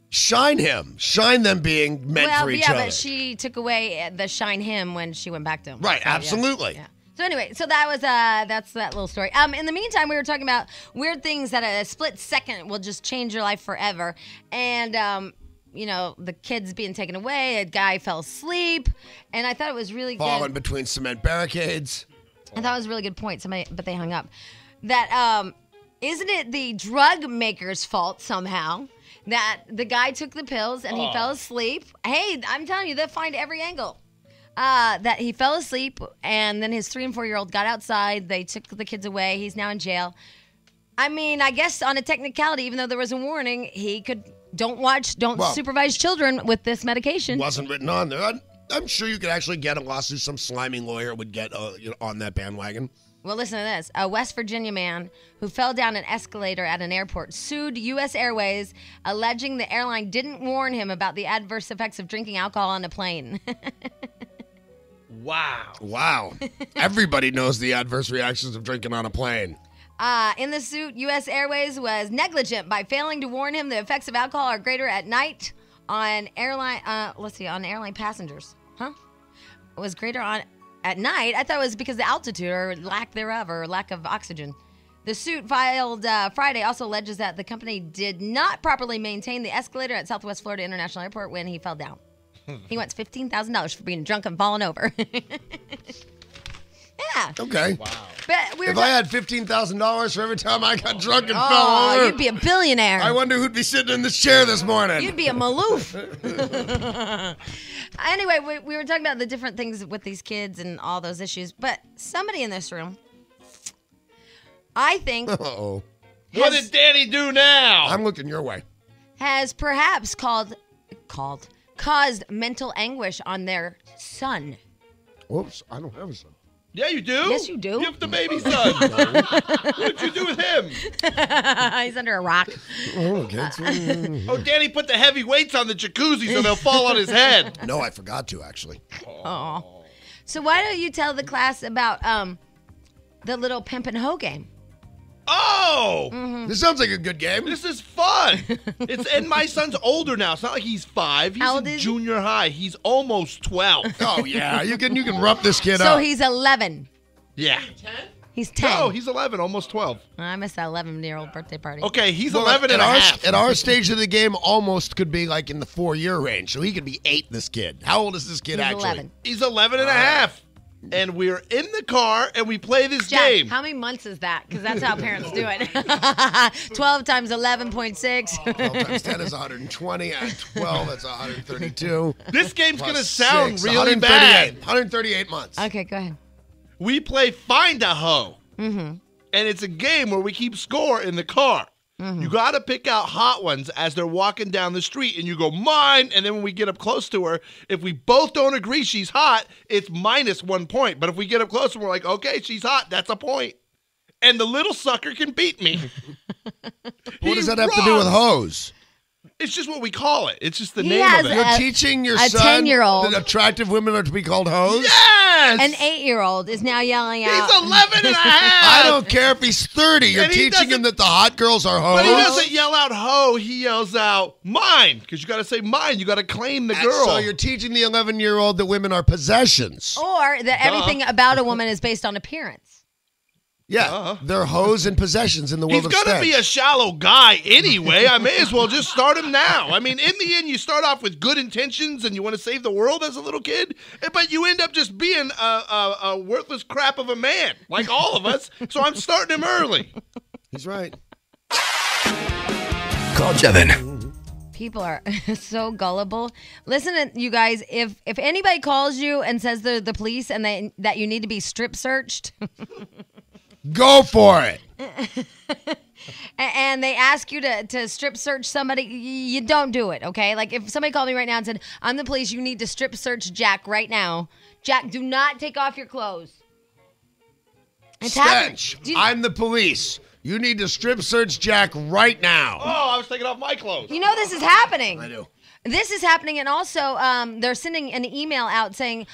B: Shine him. Shine them being meant for each other.
A: Yeah, but she took away the shine him when she went back to him.
B: Right,
A: so,
B: absolutely.
A: Yeah. So anyway, so that was that's that little story. In the meantime, we were talking about weird things that a split second will just change your life forever. And the kids being taken away, a guy fell asleep, and I thought it was really
B: Falling
A: good.
B: between cement barricades.
A: I thought it was a really good point. But they hung up. That isn't it the drug maker's fault somehow that the guy took the pills and he fell asleep? Hey, I'm telling you, they'll find every angle. That he fell asleep, and then his 3 and 4-year-old got outside. They took the kids away. He's now in jail. I mean, I guess on a technicality, even though there was a warning, he could don't supervise children with this medication.
B: Wasn't written on there. I'm sure you could actually get a lawsuit. Some slimy lawyer would get on that bandwagon.
A: Well, listen to this. A West Virginia man who fell down an escalator at an airport sued U.S. Airways, alleging the airline didn't warn him about the adverse effects of drinking alcohol on a plane.
B: Wow. Everybody knows the adverse reactions of drinking on a plane.
A: In the suit, U.S. Airways was negligent by failing to warn him the effects of alcohol are greater at night on airline passengers. Huh? It was greater at night? I thought it was because of the altitude or lack thereof or lack of oxygen. The suit filed Friday also alleges that the company did not properly maintain the escalator at Southwest Florida International Airport when he fell down. He wants $15,000 for being drunk and falling over. Yeah.
B: Okay. Wow.
A: But
B: if I had $15,000 for every time I got drunk and fell over,
A: you'd be a billionaire.
B: I wonder who'd be sitting in this chair this morning.
A: You'd be a Maloof. Anyway, we were talking about the different things with these kids and all those issues, but somebody in this room, I think,
B: uh-oh.
D: What did Danny do now?
B: I'm looking your way.
A: Has perhaps caused mental anguish on their son.
B: Whoops, I don't have a son.
D: Yeah, you do.
A: Yes, you do.
D: You have the baby son. What did you do with him?
A: He's under a rock.
B: Oh,
D: Danny put the heavy weights on the jacuzzi so they'll fall on his head.
B: No, I forgot to, actually.
A: Oh. So why don't you tell the class about the little pimp and hoe game?
D: Oh!
A: Mm-hmm.
B: This sounds like a good game.
D: This is fun. And my son's older now. It's not like he's 5. He's in junior high. He's almost 12.
B: Oh, yeah. You can rough this kid up.
A: So he's 11.
D: Yeah.
A: He's 10.
D: No, he's 11, almost 12.
A: I missed that 11-year-old birthday party.
D: Okay, he's 11 and a half.
B: At our stage of the game, almost could be like in the 4-year range. So he could be 8, this kid. How old is this kid
A: he's
B: actually?
A: 11.
D: He's 11 and a half. And we're in the car, and we play this
A: Jack,
D: game.
A: How many months is that? Because that's how parents do it. 12 times 11.6.
B: 12 times 10 is 120. At 12, that's 132.
D: This game's going to sound
B: 6,
D: really bad.
B: 138 months.
A: Okay, go ahead.
D: We play Find a Hoe.
A: Mm-hmm.
D: And it's a game where we keep score in the car. Mm-hmm. You got to pick out hot ones as they're walking down the street, and you go, mine, and then when we get up close to her, if we both don't agree she's hot, it's -1 point. But if we get up close and we're like, okay, she's hot, that's a point. and the little sucker can beat me.
B: What does that have to do with hose?
D: It's just what we call it. It's just the
A: He
D: name
A: has
D: of it.
B: You're teaching your
A: a
B: son
A: 10-year-old.
B: that attractive women are to be called hoes?
D: Yes!
A: An 8-year-old is now yelling
D: He's
A: out.
D: 11 and a half.
B: I don't care if he's 30. You're
D: And he
B: teaching him that the hot girls are hoes.
D: But he doesn't yell out ho. He yells out mine, because you got to say mine. You got to claim the girl.
B: So you're teaching the 11-year-old that women are possessions.
A: Or that everything about a woman is based on appearance.
B: Yeah, they're hoes and possessions in the world
D: He's
B: of
D: going to
B: stench.
D: be a shallow guy anyway. I may as well just start him now. I mean, in the end, you start off with good intentions and you want to save the world as a little kid, but you end up just being a worthless crap of a man, like all of us. So I'm starting him early.
B: He's right.
F: Call Jevin.
A: People are so gullible. Listen, to you guys. If anybody calls you and says they're the police and that you need to be strip searched,
B: Go for it.
A: and they ask you to strip search somebody, you don't do it. Okay, like if somebody called me right now and said, "I'm the police. You need to strip search Jack right now." Jack, do not take off your clothes. It's happening.
B: Stench.
A: Do you-
B: I'm the police. You need to strip search Jack right now.
D: Oh, I was taking off my clothes.
A: You know this is happening.
B: I do.
A: This is happening, and also they're sending an email out saying,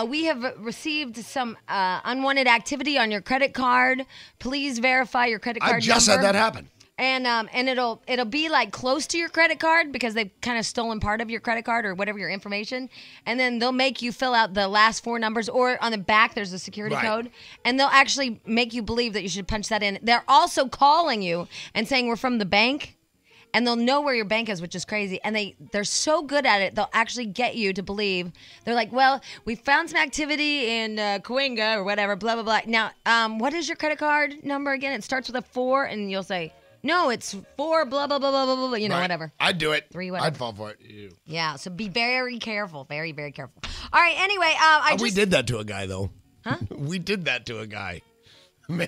A: we have received some unwanted activity on your credit card. Please verify your credit card
B: I just
A: number.
B: had that happen.
A: And it'll be like close to your credit card because they've kind of stolen part of your credit card or whatever your information. And then they'll make you fill out the last 4 numbers, or on the back there's a security
B: Right.
A: code. And they'll actually make you believe that you should punch that in. They're also calling you and saying we're from the bank. And they'll know where your bank is, which is crazy. And they're so good at it, they'll actually get you to believe. They're like, well, we found some activity in Cahuenga or whatever, blah, blah, blah. Now, what is your credit card number again? It starts with a 4, and you'll say, no, it's 4, blah, blah, blah, blah, blah, blah, you know,
B: Right.
A: whatever.
B: I'd do it.
A: 3, whatever.
B: I'd fall for it.
A: Yeah, so be very careful. Very, very careful. All right, anyway,
B: We did that to a guy, though. Huh? We did that to a guy. We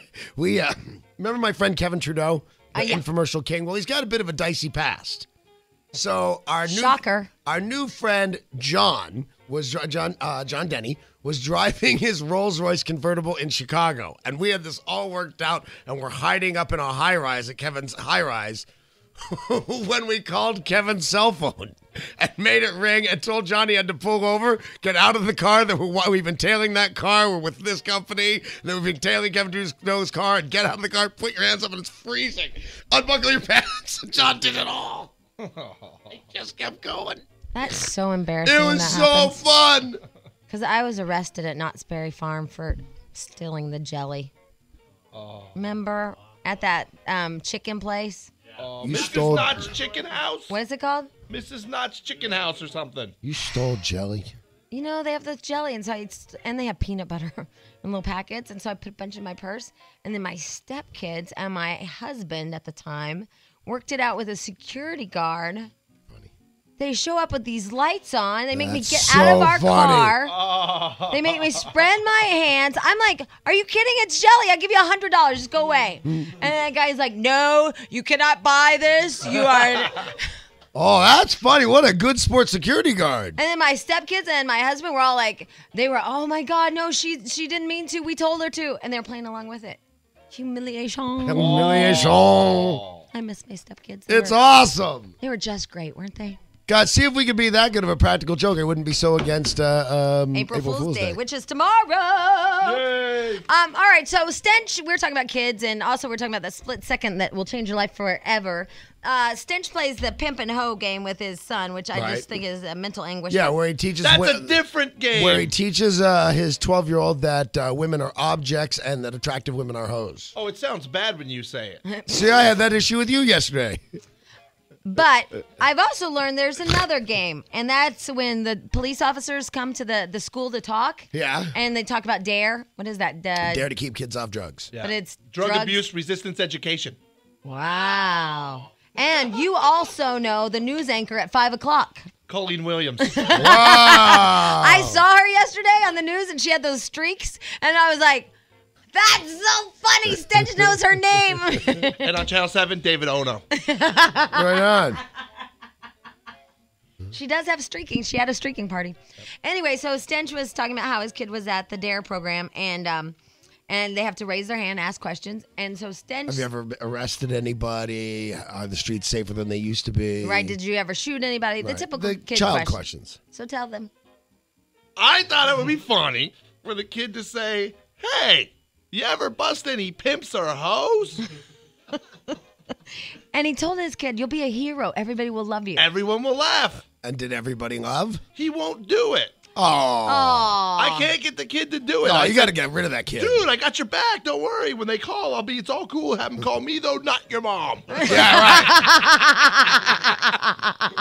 B: remember my friend Kevin Trudeau, the
A: yeah.
B: infomercial king? Well, he's got a bit of a dicey past. So
A: Shocker.
B: Our new friend John Denny was driving his Rolls-Royce convertible in Chicago, and we had this all worked out, and we're hiding up in a high-rise at Kevin's high-rise when we called Kevin's cell phone and made it ring and told John he had to pull over, get out of the car. That we've been tailing that car. We're with this company. And then we've been tailing Kevin Trudeau's car, and get out of the car, put your hands up, and it's freezing. Unbuckle your pants. John did it all. He just kept going.
A: That's so embarrassing.
B: It
A: when
B: was
A: that
B: so
A: happens.
B: fun.
A: Because I was arrested at Knott's Berry Farm for stealing the jelly. Remember at that chicken place?
B: You
D: Mrs.
B: stole-
D: Knott's Chicken House?
A: What is it called?
D: Mrs. Knott's Chicken House or something.
B: You stole jelly.
A: You know, they have the jelly, and and they have peanut butter in little packets, and so I put a bunch in my purse, and then my stepkids and my husband at the time worked it out with a security guard. They show up with these lights on. They make me
B: That's
A: get out of
B: so
A: our
B: funny.
A: car. They make me spread my hands. I'm like, are you kidding? It's jelly. I'll give you $100. Just go away. And that guy's like, no, you cannot buy this. You are...
B: Oh, that's funny. What a good sports security guard.
A: And then my stepkids and my husband were all like, they were, oh my God, no, she didn't mean to. We told her to. And they were playing along with it. Humiliation.
B: Humiliation.
A: I miss my stepkids.
B: It's awesome.
A: They were just great, weren't they?
B: God, see if we could be that good of a practical joke. I wouldn't be so against
A: April Fool's Day, which is tomorrow.
D: Yay.
A: All right, so Stench, we're talking about kids, and also we're talking about that split second that will change your life forever. Stench plays the pimp and hoe game with his son, which I
B: Right.
A: just think is a mental anguish.
B: Yeah, where he teaches
D: That's a different game.
B: where he teaches his 12-year-old that women are objects and that attractive women are hoes.
D: Oh, it sounds bad when you say it.
B: See, I had that issue with you yesterday.
A: But I've also learned there's another game, and that's when the police officers come to the school to talk.
B: Yeah.
A: And they talk about DARE. What is that?
B: Dare to keep kids off drugs.
D: Yeah.
A: But it's
D: Drug
A: drugs.
D: abuse resistance education.
A: Wow. And you also know the news anchor at 5 o'clock.
D: Colleen Williams.
B: Wow.
A: I saw her yesterday on the news, and she had those streaks, and I was like, that's so funny. Stench knows her name.
D: And on Channel 7, David Ono.
B: Right on.
A: She does have streaking. She had a streaking party. Anyway, so Stench was talking about how his kid was at the DARE program, and and they have to raise their hand, ask questions. And so Sten,
B: Have you ever arrested anybody? Are the streets safer than they used to be?
A: right? Did you ever shoot anybody? The
B: Right.
A: typical
B: The
A: kid
B: child
A: questions. So tell them.
D: I thought it would be funny for the kid to say, "Hey, you ever bust any pimps or hoes?"
A: And he told his kid, "You'll be a hero. Everybody will love you."
D: Everyone will laugh.
B: And did everybody love?
D: He won't do it.
B: Oh.
D: I can't get the kid to do it.
B: No,
D: I
B: you
D: said,
B: got to get rid of that kid.
D: Dude, I got your back. Don't worry. When they call, it's all cool. Have them call me, though, not your mom.
B: Yeah, right.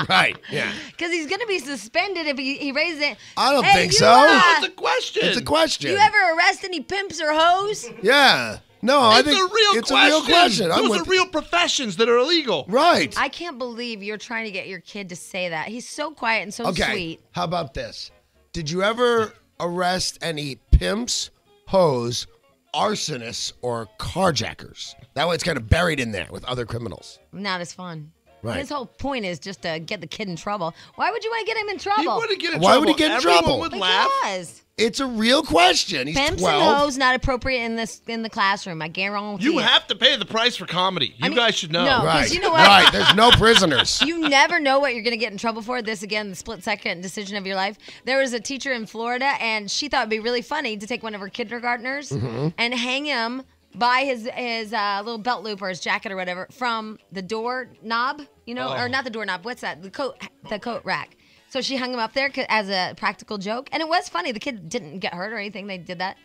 B: Right, yeah.
A: Because he's going to be suspended if he raises it.
B: I don't
A: Hey,
B: think
A: you,
B: so.
D: No, it's a question.
B: It's a question.
A: You ever arrest any pimps or hoes?
B: Yeah. No, I
D: It's
B: think
D: a real
B: it's
D: question.
B: a real question. I'm
D: Those
B: with
D: are real professions that are illegal.
B: Right.
A: I can't believe you're trying to get your kid to say that. He's so quiet and so
B: Okay.
A: sweet.
B: How about this? Did you ever arrest any pimps, hoes, arsonists, or carjackers? That way it's kind of buried in there with other criminals.
A: Not as fun.
B: Right.
A: His whole point is just to get the kid in trouble. Why would you want to get him in
D: He
A: trouble?
D: wouldn't get in
B: Why
D: trouble.
B: would he get in
D: Everyone
B: trouble?
D: would laugh.
A: Because
B: It's a real question. He's
A: pimps
B: 12.
A: and hoes not appropriate in the classroom. I guarantee
D: You
A: it.
D: have to pay the price for comedy. You guys should know.
A: no. 'cause
B: Right.
A: you know what?
B: Right. There's no prisoners.
A: You never know what you're going to get in trouble for. This, again, the split-second decision of your life. There was a teacher in Florida, and she thought it'd be really funny to take one of her kindergartners
B: Mm-hmm.
A: and hang him by his little belt loop or his jacket or whatever from the door knob, or not the door knob. What's that? The coat rack. So she hung him up there as a practical joke, and it was funny. The kid didn't get hurt or anything. They did that.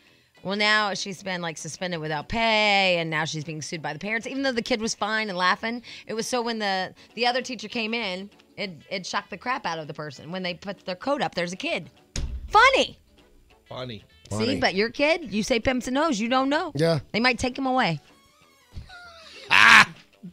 A: Well, now she's been suspended without pay, and now she's being sued by the parents, even though the kid was fine and laughing. It was so when the other teacher came in, it shocked the crap out of the person. When they put their coat up, there's a kid. Funny.
D: Funny.
A: See, but your kid, you say pimps and hoes, you don't know.
B: Yeah.
A: They might take him away.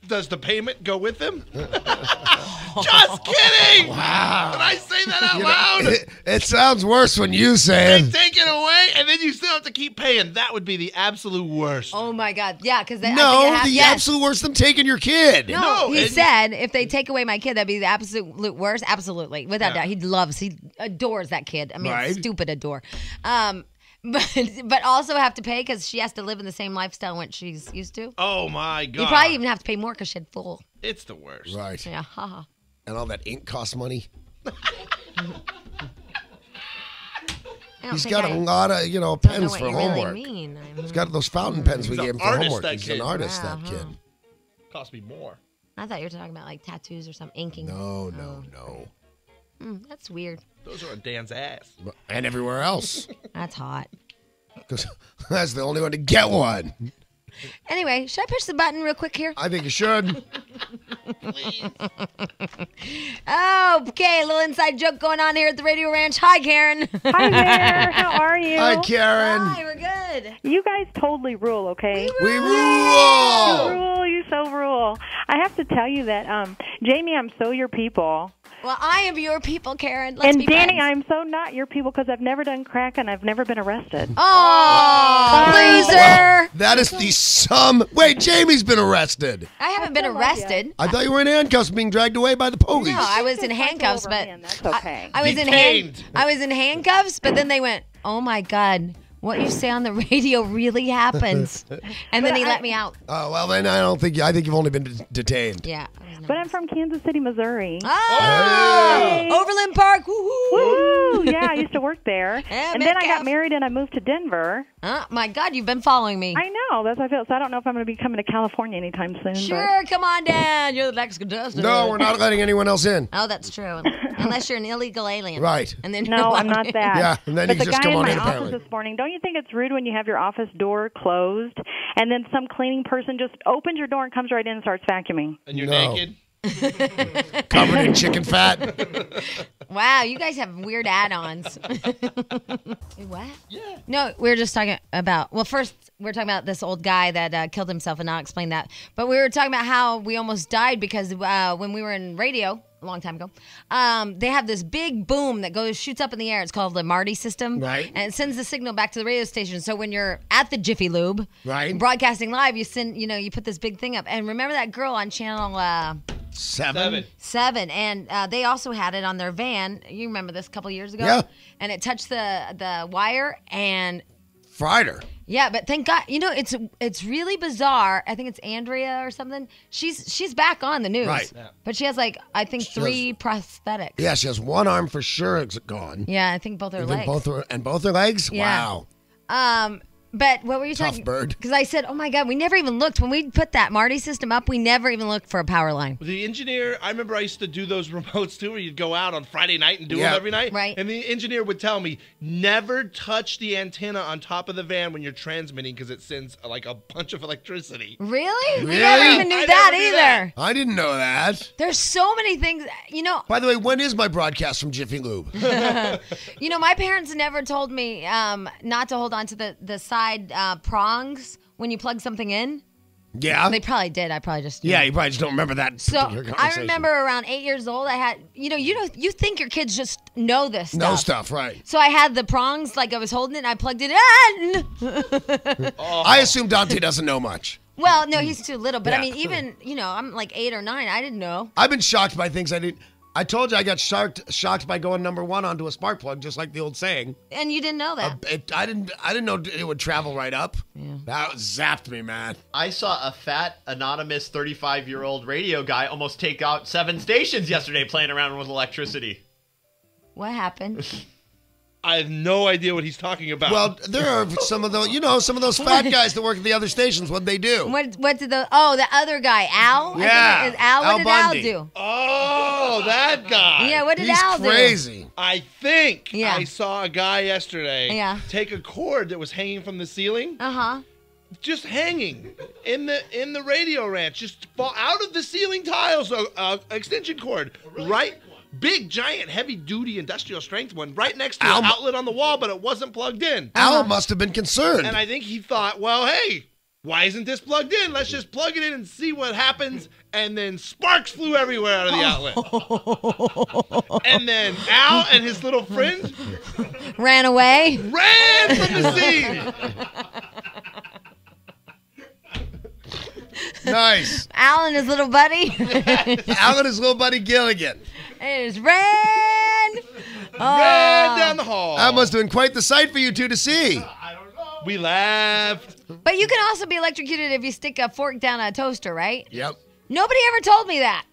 D: Does the payment go with him? Just kidding! Wow. Did I say that out loud?
B: It sounds worse when you say
D: They
B: it.
D: take it away, and then you still have to keep paying. That would be the absolute worst.
A: Oh, my God. Yeah, because
B: No, the absolute worst, them taking your kid.
A: No, he
D: and-
A: said if they take away my kid, that'd be the absolute worst. Absolutely. Without doubt. He adores that kid. I mean,
B: Right.
A: stupid adore. But also have to pay because she has to live in the same lifestyle what she's used to.
D: Oh, my God.
A: You probably even have to pay more because she had full.
D: It's the worst.
B: Right.
A: Yeah, haha.
B: And all that ink costs money.
A: I don't
B: He's
A: think
B: got
A: I
B: a lot of,
A: don't know
B: pens
A: what
B: for
A: you
B: homework.
A: Really mean.
B: He's got those fountain pens we
D: He's
B: gave
D: an
B: him for
D: artist,
B: homework.
D: that
B: He's
D: kid.
B: an artist,
A: Wow,
B: that kid.
D: Cost me more.
A: I thought you were talking about tattoos or something, inking.
B: No.
A: That's weird.
D: Those are on Dan's ass.
B: And everywhere else.
A: That's hot.
B: Because that's the only one to get one.
A: Anyway, should I push the button real quick here?
B: I think you should.
A: Okay, a little inside joke going on here at the Radio Ranch. Hi, Karen.
G: Hi there. How are you?
B: Hi, Karen.
A: Hi, we're good.
G: You guys totally rule, okay?
B: We
G: You
B: rule.
G: rule. You so rule. I have to tell you that, Jamie, I'm so your people.
A: Well, I am your people, Karen. Let's
G: And
A: be
G: Danny,
A: friends.
G: I'm so not your people because I've never done crack and I've never been arrested.
A: Oh, loser.
B: That is the sum. Wait, Jamie's been arrested.
A: I haven't been
G: still love ya.
A: arrested.
B: I thought you were in handcuffs being dragged away by the police.
A: No, I was in
G: Just
A: handcuffs,
G: over
A: but
G: me, and that's okay.
A: I was
D: Detained.
A: I was in handcuffs, but then they went, "Oh my God, what you say on the radio really happens," and then he let me out.
B: Oh, well, then I think you've only been detained.
A: Yeah.
G: But I'm from Kansas City, Missouri.
A: Oh, Overland Park. Woo-hoo.
G: Woo! Yeah, I used to work there.
A: Yeah,
G: and then I
A: Metcalf.
G: got married and I moved to Denver.
A: Oh my God, you've been following me.
G: I know. That's how I feel. So I don't know if I'm going to be coming to California anytime soon.
A: Sure, come on down. You're the next contestant.
B: No, we're not letting anyone else in.
A: Oh, that's true. Unless you're an illegal alien.
B: Right.
A: And then
G: But no, I'm not that.
B: Yeah, and then
G: but
B: you
G: the
B: just
G: guy
B: come
G: in
B: on
G: my
B: in,
G: office
B: apparently.
G: this morning, don't you think it's rude when you have your office door closed and then some cleaning person just opens your door and comes right in and starts vacuuming?
D: And you're
B: No.
D: naked?
B: Covered in chicken fat.
A: Wow, you guys have weird add-ons. Wait, what? Yeah. No, we were just talking about, well, first, we were talking about this old guy that killed himself, and I'll explain that. But we were talking about how we almost died because when we were in radio, a long time ago, they have this big boom that shoots up in the air. It's called the Marty system.
B: Right.
A: And it sends the signal back to the radio station. So when you're at the Jiffy Lube,
B: Right.
A: broadcasting live, you put this big thing up. And remember that girl on channel
B: 7.
A: 7, and they also had it on their van. You remember this a couple years ago?
B: Yeah.
A: And it touched the wire and
B: Fried her.
A: Yeah, but thank God. You know, it's really bizarre. I think it's Andrea or something. She's back on the news.
B: Right.
D: Yeah.
A: But she has like, I think 3 prosthetics.
B: Yeah, she has one arm for sure it's gone.
A: Yeah, I think both her
B: I
A: legs.
B: think both her legs?
A: Yeah.
B: Wow.
A: But what were you
B: Tough
A: talking?
B: bird.
A: Because I said, oh my God, we never even looked. When we put that Marty system up, we never even looked for a power line.
D: The engineer, I remember I used to do those remotes too, where you'd go out on Friday night and do
B: Yeah.
D: them every night.
A: Right.
D: And the engineer would tell me, never touch the antenna on top of the van when you're transmitting because it sends like a bunch of electricity.
A: Really? We
B: Really?
A: never even knew
D: I
A: that
D: never knew
A: either.
B: I didn't know that.
A: There's so many things, you know.
B: By the way, when is my broadcast from Jiffy Lube?
A: You know, my parents never told me not to hold on to the side prongs when you plug something in.
B: Yeah.
A: They probably did. I probably just
B: Yeah, you probably just don't remember that
A: So
B: particular
A: I
B: conversation.
A: remember around 8 years old, I had, you think your kids just know this stuff.
B: No stuff, right.
A: So I had the prongs, like I was holding it, and I plugged it in.
B: I assume Dante doesn't know much.
A: Well, no, he's too little. But I
B: Yeah.
A: mean, even, I'm like 8 or 9. I didn't know.
B: I've been shocked by things I didn't. I told you I got shocked by going number 1 onto a spark plug, just like the old saying.
A: And you didn't know that.
B: I didn't know it would travel right up. Yeah. That zapped me, man.
C: I saw a fat, anonymous 35-year-old radio guy almost take out 7 stations yesterday playing around with electricity.
A: What happened?
D: I have no idea what he's talking about.
B: Well, there are some of those fat guys that work at the other stations. What'd they do?
A: What did the other guy, Al?
B: Yeah,
A: I think Al. What
B: Al
A: did
B: Bundy.
A: Al do?
D: Oh, that guy.
A: Yeah, what did
B: He's
A: Al do?
B: crazy.
D: I think
A: Yeah.
D: I saw a guy yesterday
A: Yeah.
D: take a cord that was hanging from the ceiling,
A: Uh-huh.
D: just hanging in the radio ranch, just fall out of the ceiling tiles, extension cord, right? Big, giant, heavy-duty industrial strength one right next to an outlet on the wall, but it wasn't plugged in.
B: Al must have been concerned.
D: And I think he thought, well, hey, why isn't this plugged in? Let's just plug it in and see what happens. And then sparks flew everywhere out of the outlet. And then Al and his little friend
A: Ran away.
D: ran from the scene.
B: Nice.
A: Al and his little buddy.
B: Al and his little buddy Gilligan.
A: It is ran.
D: Ran down the hall.
B: That must have been quite the sight for you two to see.
D: We laughed.
A: But you can also be electrocuted if you stick a fork down a toaster, right?
B: Yep.
A: Nobody ever told me that.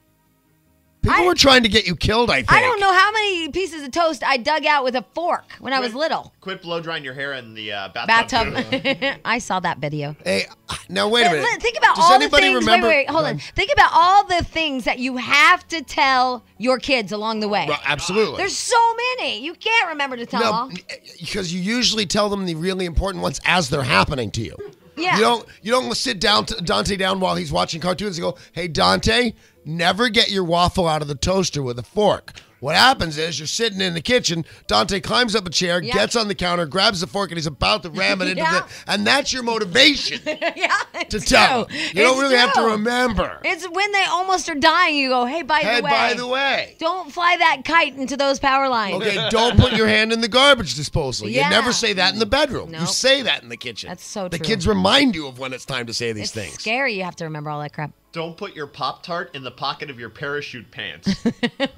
B: People were trying to get you killed, I think.
A: I don't know how many pieces of toast I dug out with a fork when I was little.
C: Quit blow drying your hair in the bathtub.
A: Bathtub. I saw that video.
B: Hey, now wait a minute.
A: Think about
B: Does
A: all the
B: anybody
A: things.
B: remember?
A: Wait, hold on. Think about all the things that you have to tell your kids along the way.
B: Well, absolutely.
A: There's so many. You can't remember to tell
B: No,
A: all.
B: because you usually tell them the really important ones as they're happening to you.
A: Yeah.
B: You don't sit Dante down while he's watching cartoons and go, "Hey Dante, never get your waffle out of the toaster with a fork." What happens is you're sitting in the kitchen, Dante climbs up a chair,
A: Yeah.
B: gets on the counter, grabs the fork, and he's about to ram it into
A: Yeah.
B: and that's your motivation
A: Yeah,
B: to
A: it's
B: tell.
A: true.
B: You don't
A: It's
B: really have to
A: true.
B: remember.
A: It's when they almost are dying. You go, hey, by the way, don't fly that kite into those power lines.
B: Okay, don't put your hand in the garbage disposal.
A: Yeah.
B: You never say that in the bedroom. You
A: Nope.
B: say that in the kitchen.
A: That's so
B: The
A: true.
B: kids remind you of when it's time to say these
A: It's
B: things.
A: scary. You have to remember all that crap.
C: Don't put your Pop-Tart in the pocket of your parachute pants.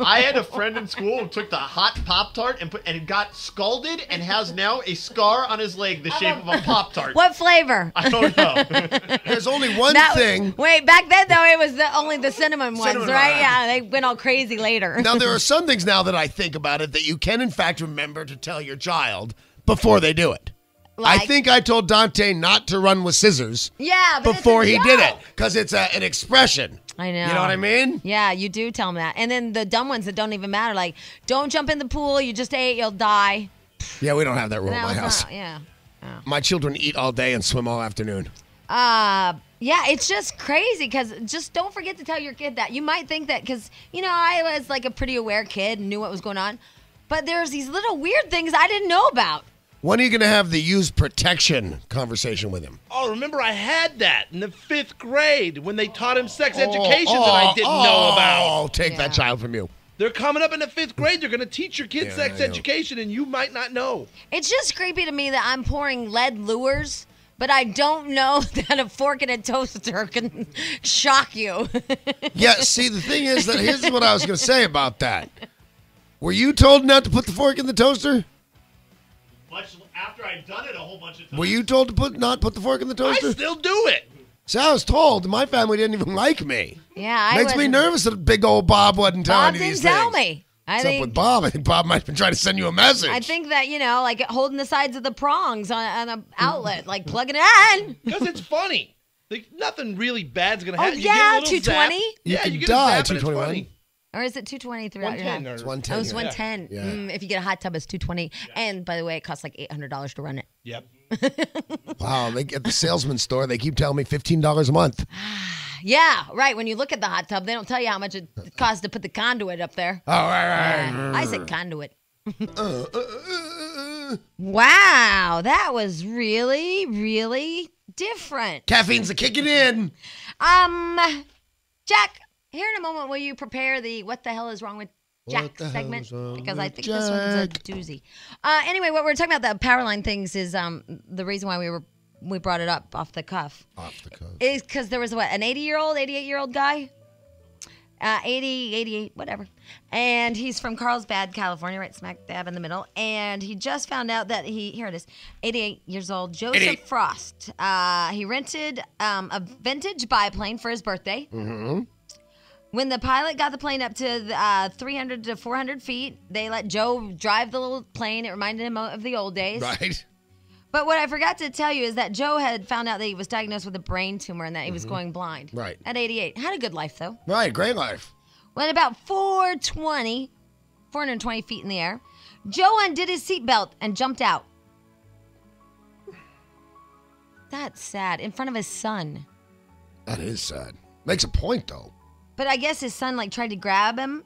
C: I had a friend in school who took the hot Pop-Tart and got scalded and has now a scar on his leg the shape of a Pop-Tart.
A: What flavor?
C: I don't know.
B: There's only one
A: That was-
B: thing.
A: Wait, back then though, it was only the cinnamon ones,
B: Cinnamon
A: right?
B: one.
A: Yeah, they went all crazy later.
B: Now, there are some things now that I think about it that you can, in fact, remember to tell your child before they do it. I
A: Like-
B: think I told Dante not to run with scissors
A: Yeah, but
B: before
A: it's a
B: he did it
A: joke.
B: because it's an expression.
A: I know.
B: You know what I mean?
A: Yeah, you do tell them that. And then the dumb ones that don't even matter, like, don't jump in the pool, you just ate, you'll die.
B: Yeah, we don't have that rule
A: That
B: in my
A: was
B: house.
A: not- yeah.
B: My children eat all day and swim all afternoon.
A: Yeah, it's just crazy because just don't forget to tell your kid that. You might think that because, I was like a pretty aware kid and knew what was going on. But there's these little weird things I didn't know about.
B: When are you going to have the use protection conversation with him?
D: Oh, remember I had that in the 5th grade when they taught him sex education that I didn't know about.
B: Oh, take that
A: Yeah.
B: child from you.
D: They're coming up in the 5th grade. They're going to teach your kids sex
B: I know.
D: education, and you might not know.
A: It's just creepy to me that I'm pouring lead lures, but I don't know that a fork and a toaster can shock you.
B: Yeah, see, the thing is that here's what I was going to say about that. Were you told not to put the fork in the toaster?
C: After I'd done it a whole bunch of times.
B: Were you told to not put the fork in the
D: I
B: toaster?
D: still do it.
B: So I was told. My family didn't even like me.
A: Yeah, I
B: Makes me nervous that big old Bob wasn't telling
A: Bob
B: you
A: didn't
B: these
A: tell
B: things.
A: me.
B: What's up with Bob? I think Bob might have been trying to send you a message.
A: I think that, like holding the sides of the prongs on an outlet, like plugging it in.
D: Because it's funny. Like, nothing really bad's going to
A: Oh,
D: happen.
A: yeah,
D: you get a little
A: 220?
D: zap.
B: You
D: Yeah,
B: could
D: you get
B: die,
D: a zap and it's
B: 221.
D: funny.
A: Or is it 220 throughout your
D: 110
A: head?
D: or
B: It's 110.
A: Oh, it's
B: yeah.
A: 110.
B: Yeah.
A: If you get a hot tub, it's 220. And by the way, it costs like $800 to run it.
D: Yep.
B: Wow, at the salesman store, they keep telling me $15 a month.
A: Yeah, right. When you look at the hot tub, they don't tell you how much it costs to put the conduit up there.
B: Oh, right.
A: I said conduit. Wow, that was really, really different.
B: Caffeine's a kicking in.
A: Jack, here in a moment, will you prepare the "What the hell is wrong with Jack"
B: What the hell
A: segment?
B: is wrong
A: Because I
B: with
A: think this one's a
B: Jack?
A: doozy. Anyway, what we're talking about, the power line things, is the reason why we brought it up off the cuff.
B: Off the cuff.
A: Is because there was an 80-year-old, 88-year-old guy. 80, 88, whatever. And he's from Carlsbad, California, right smack dab in the middle. And he just found out that here it is, 88 years old, Joseph
B: 88.
A: Frost. He rented a vintage biplane for his birthday.
B: Mm-hmm.
A: When the pilot got the plane up to 300 to 400 feet, they let Joe drive the little plane. It reminded him of the old days.
B: Right.
A: But what I forgot to tell you is that Joe had found out that he was diagnosed with a brain tumor and that he was going blind.
B: Right.
A: At 88. Had a good life, though.
B: Right, great life.
A: When about 420 feet in the air, Joe undid his seatbelt and jumped out. That's sad. In front of his son.
B: That is sad. Makes a point, though.
A: But I guess his son tried to grab him.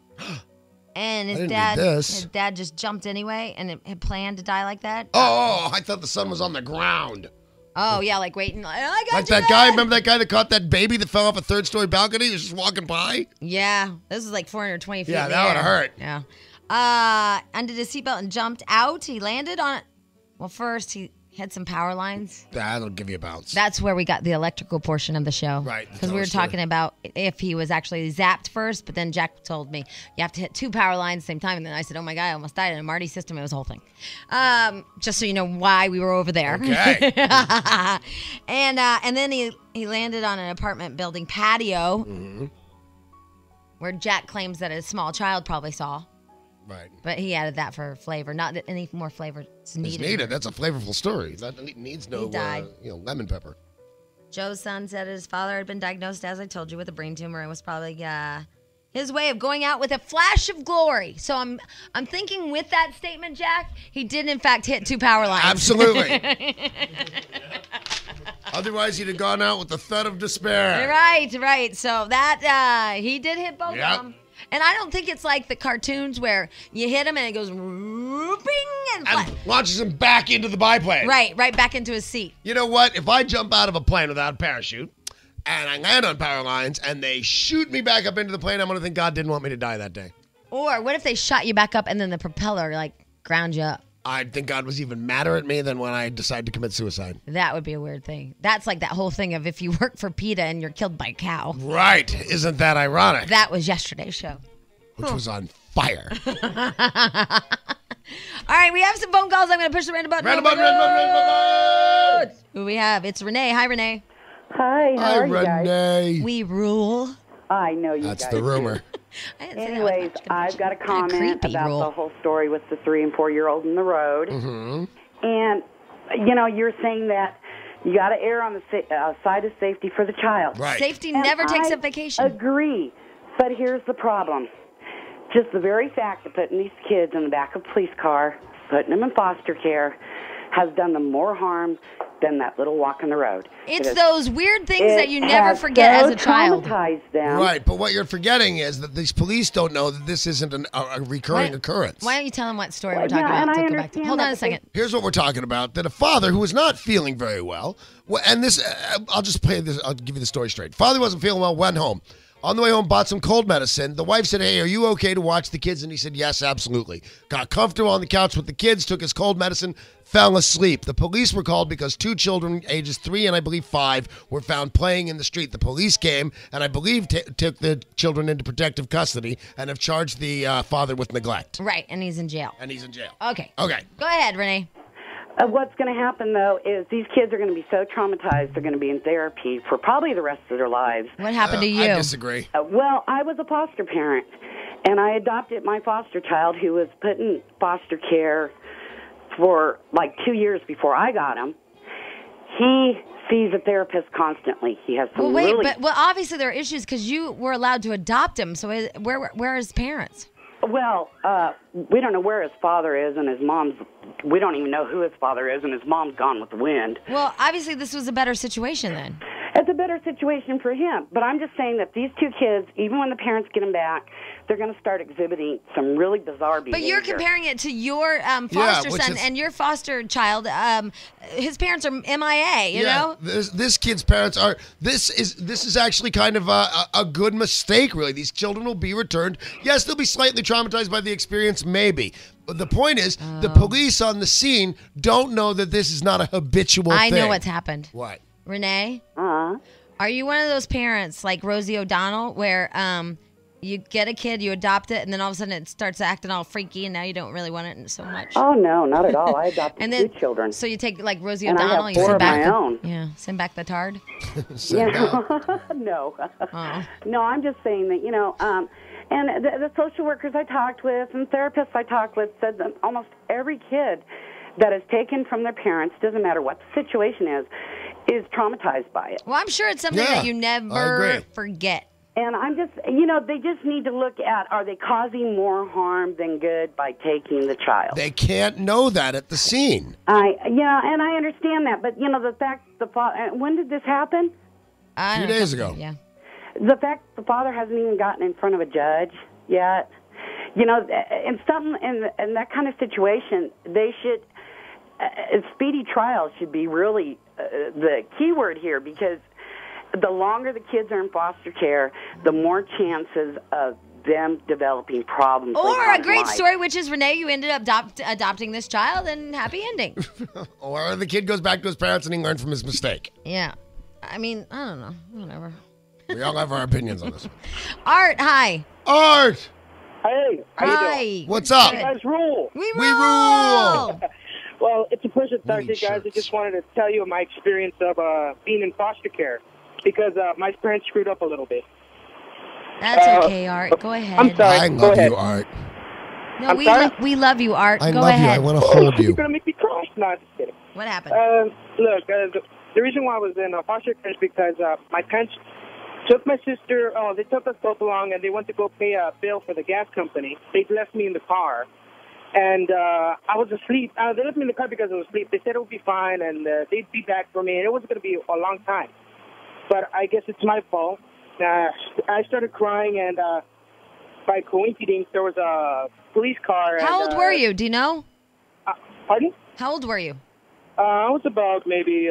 A: And
B: I
A: his
B: didn't read this.
A: his dad just jumped anyway and had planned to die like that.
B: Oh, I thought the sun was on the ground.
A: Oh, yeah, like waiting. I got
B: Like
A: you,
B: that
A: Dad.
B: guy, remember that guy that caught that baby that fell off a third-story balcony? He was just walking by?
A: Yeah, this was like 420 feet.
B: Yeah,
A: in the
B: that
A: air.
B: would've hurt.
A: Yeah. Undid his seatbelt and jumped out. He landed on it. Well, first he had some power lines.
B: That'll give you a bounce.
A: That's where we got the electrical portion of the show.
B: Right, the
A: Because we were
B: toaster.
A: talking about if he was actually zapped first, but then Jack told me you have to hit 2 power lines at the same time. And then I said, oh my God, I almost died in a Marty system. It was a whole thing. Just so you know why we were over there.
B: Okay.
A: And then he landed on an apartment building patio where Jack claims that a small child probably saw.
B: Right.
A: But he added that for flavor. Not that any more flavor is
B: It's
A: needed.
B: needed. That's a flavorful story. That needs no
A: He died.
B: lemon pepper.
A: Joe's son said his father had been diagnosed, as I told you, with a brain tumor and was probably his way of going out with a flash of glory. So I'm thinking with that statement, Jack, he did in fact hit 2 power lines.
B: Absolutely. Otherwise, he'd have gone out with the thud of despair.
A: Right. So that he did hit both
B: Yep.
A: of them. And I don't think it's like the cartoons where you hit him and it goes whooping and
B: And launches him back into the biplane.
A: right back into his seat.
B: You know what? If I jump out of a plane without a parachute and I land on power lines and they shoot me back up into the plane, I'm going to think God didn't want me to die that day.
A: Or what if they shot you back up and then the propeller ground you up?
B: I think God was even madder at me than when I decided to commit suicide.
A: That would be a weird thing. That's like that whole thing of if you work for PETA and you're killed by a cow.
B: Right. Isn't that ironic?
A: That was yesterday's show.
B: Which was on fire.
A: All right, we have some phone calls. I'm going to push the random button.
B: Random
A: Oh my
B: button, random
A: God.
B: button.
A: Who we have? It's Renee. Hi, Renee.
G: Hi, how
B: Hi,
G: are you guys?
B: Renee.
A: We rule.
G: I know you
B: That's
G: guys.
B: the rumor.
A: I didn't say that with
G: Anyways,
A: much
G: I've got a
A: conviction. Kinda
G: comment
A: creepy
G: about
A: rule.
G: the whole story with the 3 and 4 year old in the road.
B: Mm-hmm.
G: And, you're saying that you got to err on the side of safety for the child.
B: Right.
A: Safety
G: And
A: never takes
G: I
A: up vacation.
G: Agree. But here's the problem. Just the very fact of putting these kids in the back of a police car, putting them in foster care, has done them more harm than that little walk in the road.
A: It's
G: It has-
A: those weird things that you
G: it
A: never
G: has
A: forget
G: so
A: as a child.
G: traumatized them.
B: Right, but what you're forgetting is that these police don't know that this isn't a recurring occurrence.
A: Why don't you tell them what story we're
G: Well,
A: talking
G: yeah, and
A: about?
G: I
A: To go back to.
G: understand
A: Hold on
G: that,
A: a second.
B: Here's what we're talking about: that a father who was not feeling very well, and this, I'll just play this. I'll give you the story straight. Father wasn't feeling well. Went home. On the way home, bought some cold medicine. The wife said, "Hey, are you okay to watch the kids?" And he said, "Yes, absolutely." Got comfortable on the couch with the kids. Took his cold medicine. Fell asleep. The police were called because 2 children, ages 3 and I believe 5, were found playing in the street. The police came and I believe took the children into protective custody and have charged the father with neglect.
A: Right, and he's in jail.
B: And he's in jail.
A: Okay.
B: Okay.
A: Go ahead, Renee.
G: What's going to happen, though, is these kids are going to be so traumatized they're going to be in therapy for probably the rest of their lives.
A: What happened to you?
B: I disagree.
G: Well, I was a foster parent, and I adopted my foster child who was put in foster care for like 2 years before I got him. He sees a therapist constantly. He has some
A: Well, wait,
G: really...
A: but obviously there are issues because you were allowed to adopt him. So where are his parents?
G: Well, we don't know where his father is, and his mom's... We don't even know who his father is, and his mom's gone with the wind.
A: Well, obviously this was a better situation then.
G: It's a better situation for him. But I'm just saying that these two kids, even when the parents get them back, they're going to start exhibiting some really bizarre behavior.
A: But you're comparing it to your foster
B: which
A: son
B: is-
A: and your foster child. His parents are MIA, you know?
B: This kid's parents are. This is actually kind of a good mistake, really. These children will be returned. Yes, they'll be slightly traumatized by the experience, maybe. But the point is, the police on the scene don't know that this is not a habitual
A: I
B: thing.
A: know what's happened.
B: What?
A: Renee,
G: Uh-huh.
A: are you one of those parents like Rosie O'Donnell where you get a kid, you adopt it, and then all of a sudden it starts acting all freaky and now you don't really want it so much?
G: Oh, no, not at all. I adopted
A: And then,
G: two children.
A: So you take like Rosie
G: And I have
A: O'Donnell, you
G: four
A: send
G: of
A: back
G: my own.
A: Yeah, send back the tard.
G: No.
A: Oh.
G: No, I'm just saying that, and the social workers I talked with and therapists I talked with said that almost every kid that is taken from their parents, doesn't matter what the situation is traumatized by it.
A: Well, I'm sure it's something
B: Yeah,
A: that you
B: I
A: never
B: agree.
A: forget.
G: And I'm just, they just need to look at, are they causing more harm than good by taking the child?
B: They can't know that at the scene.
G: And I understand that, but, the fact, when did this happen?
A: A
B: few days ago.
A: Yeah.
G: The fact the father hasn't even gotten in front of a judge yet, in that kind of situation, they should, speedy trial should be really the key word here, because the longer the kids are in foster care, the more chances of them developing problems. later
A: Or
G: on
A: a
G: in
A: great
G: life.
A: story, which is Renee, you ended up adopting this child and happy ending.
B: Or the kid goes back to his parents and he learned from his mistake.
A: Yeah. I mean, I don't know. Whatever.
B: We all have our opinions on this.
A: Art, hi.
B: Art!
H: Hey, how you doing?
A: Hi.
B: What's up?
H: You guys rule.
A: We
B: We
A: rule.
B: rule.
H: Well, it's a pleasure to talk to
B: Winning
H: you guys. I
B: shirts.
H: just wanted to tell you my experience of being in foster care, because my parents screwed up a little bit.
A: That's okay, Art. Go ahead.
H: I'm sorry.
B: I
H: Go
B: love
H: ahead.
B: you, Art.
A: No,
H: I'm sorry?
A: we love you, Art.
B: I
A: Go
B: love you.
A: ahead.
B: I want to hold
H: You're
B: you.
H: gonna make me cry. No, I'm just kidding.
A: What happened?
H: Look, the reason why I was in foster care is because my parents took my sister. Oh, they took us both along, and they went to go pay a bill for the gas company. They left me in the car, and I was asleep. They left me in the car because I was asleep. They said it would be fine, and they'd be back for me, and it wasn't going to be a long time. But I guess it's my fault. I started crying, and by coincidence, there was a police car.
A: How
H: and,
A: old were you? Do you know?
H: Pardon?
A: How old were you?
H: I was about maybe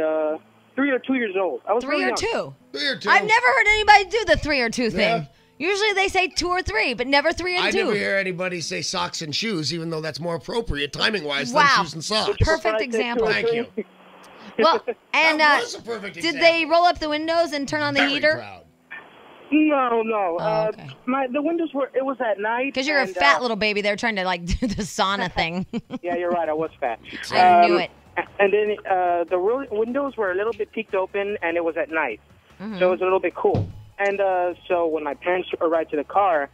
H: 3 or 2 years old. I was
A: 3
H: really
A: or
H: young.
A: 2?
B: 3 or 2.
A: I've never heard anybody do the 3 or 2 thing.
B: Yeah.
A: Usually they say 2 or 3, but never 3 and
B: I
A: 2.
B: never hear anybody say socks and shoes, even though that's more appropriate timing-wise
A: Wow.
B: than shoes and socks.
A: Perfect example.
B: Thank you.
A: Well, and
B: That was a perfect
A: did
B: example.
A: they roll up the windows and turn on the
B: Very
A: heater?
B: proud.
H: No.
A: Oh, okay.
H: The windows were. It was at night.
A: Because you're a
H: and,
A: fat little baby. They're trying to do the sauna thing.
H: Yeah, you're right. I was fat.
A: I knew it.
H: And then the windows were a little bit peeked open, and it was at night,
A: Mm-hmm.
H: so it was a little bit cool. And so when my parents arrived to the car,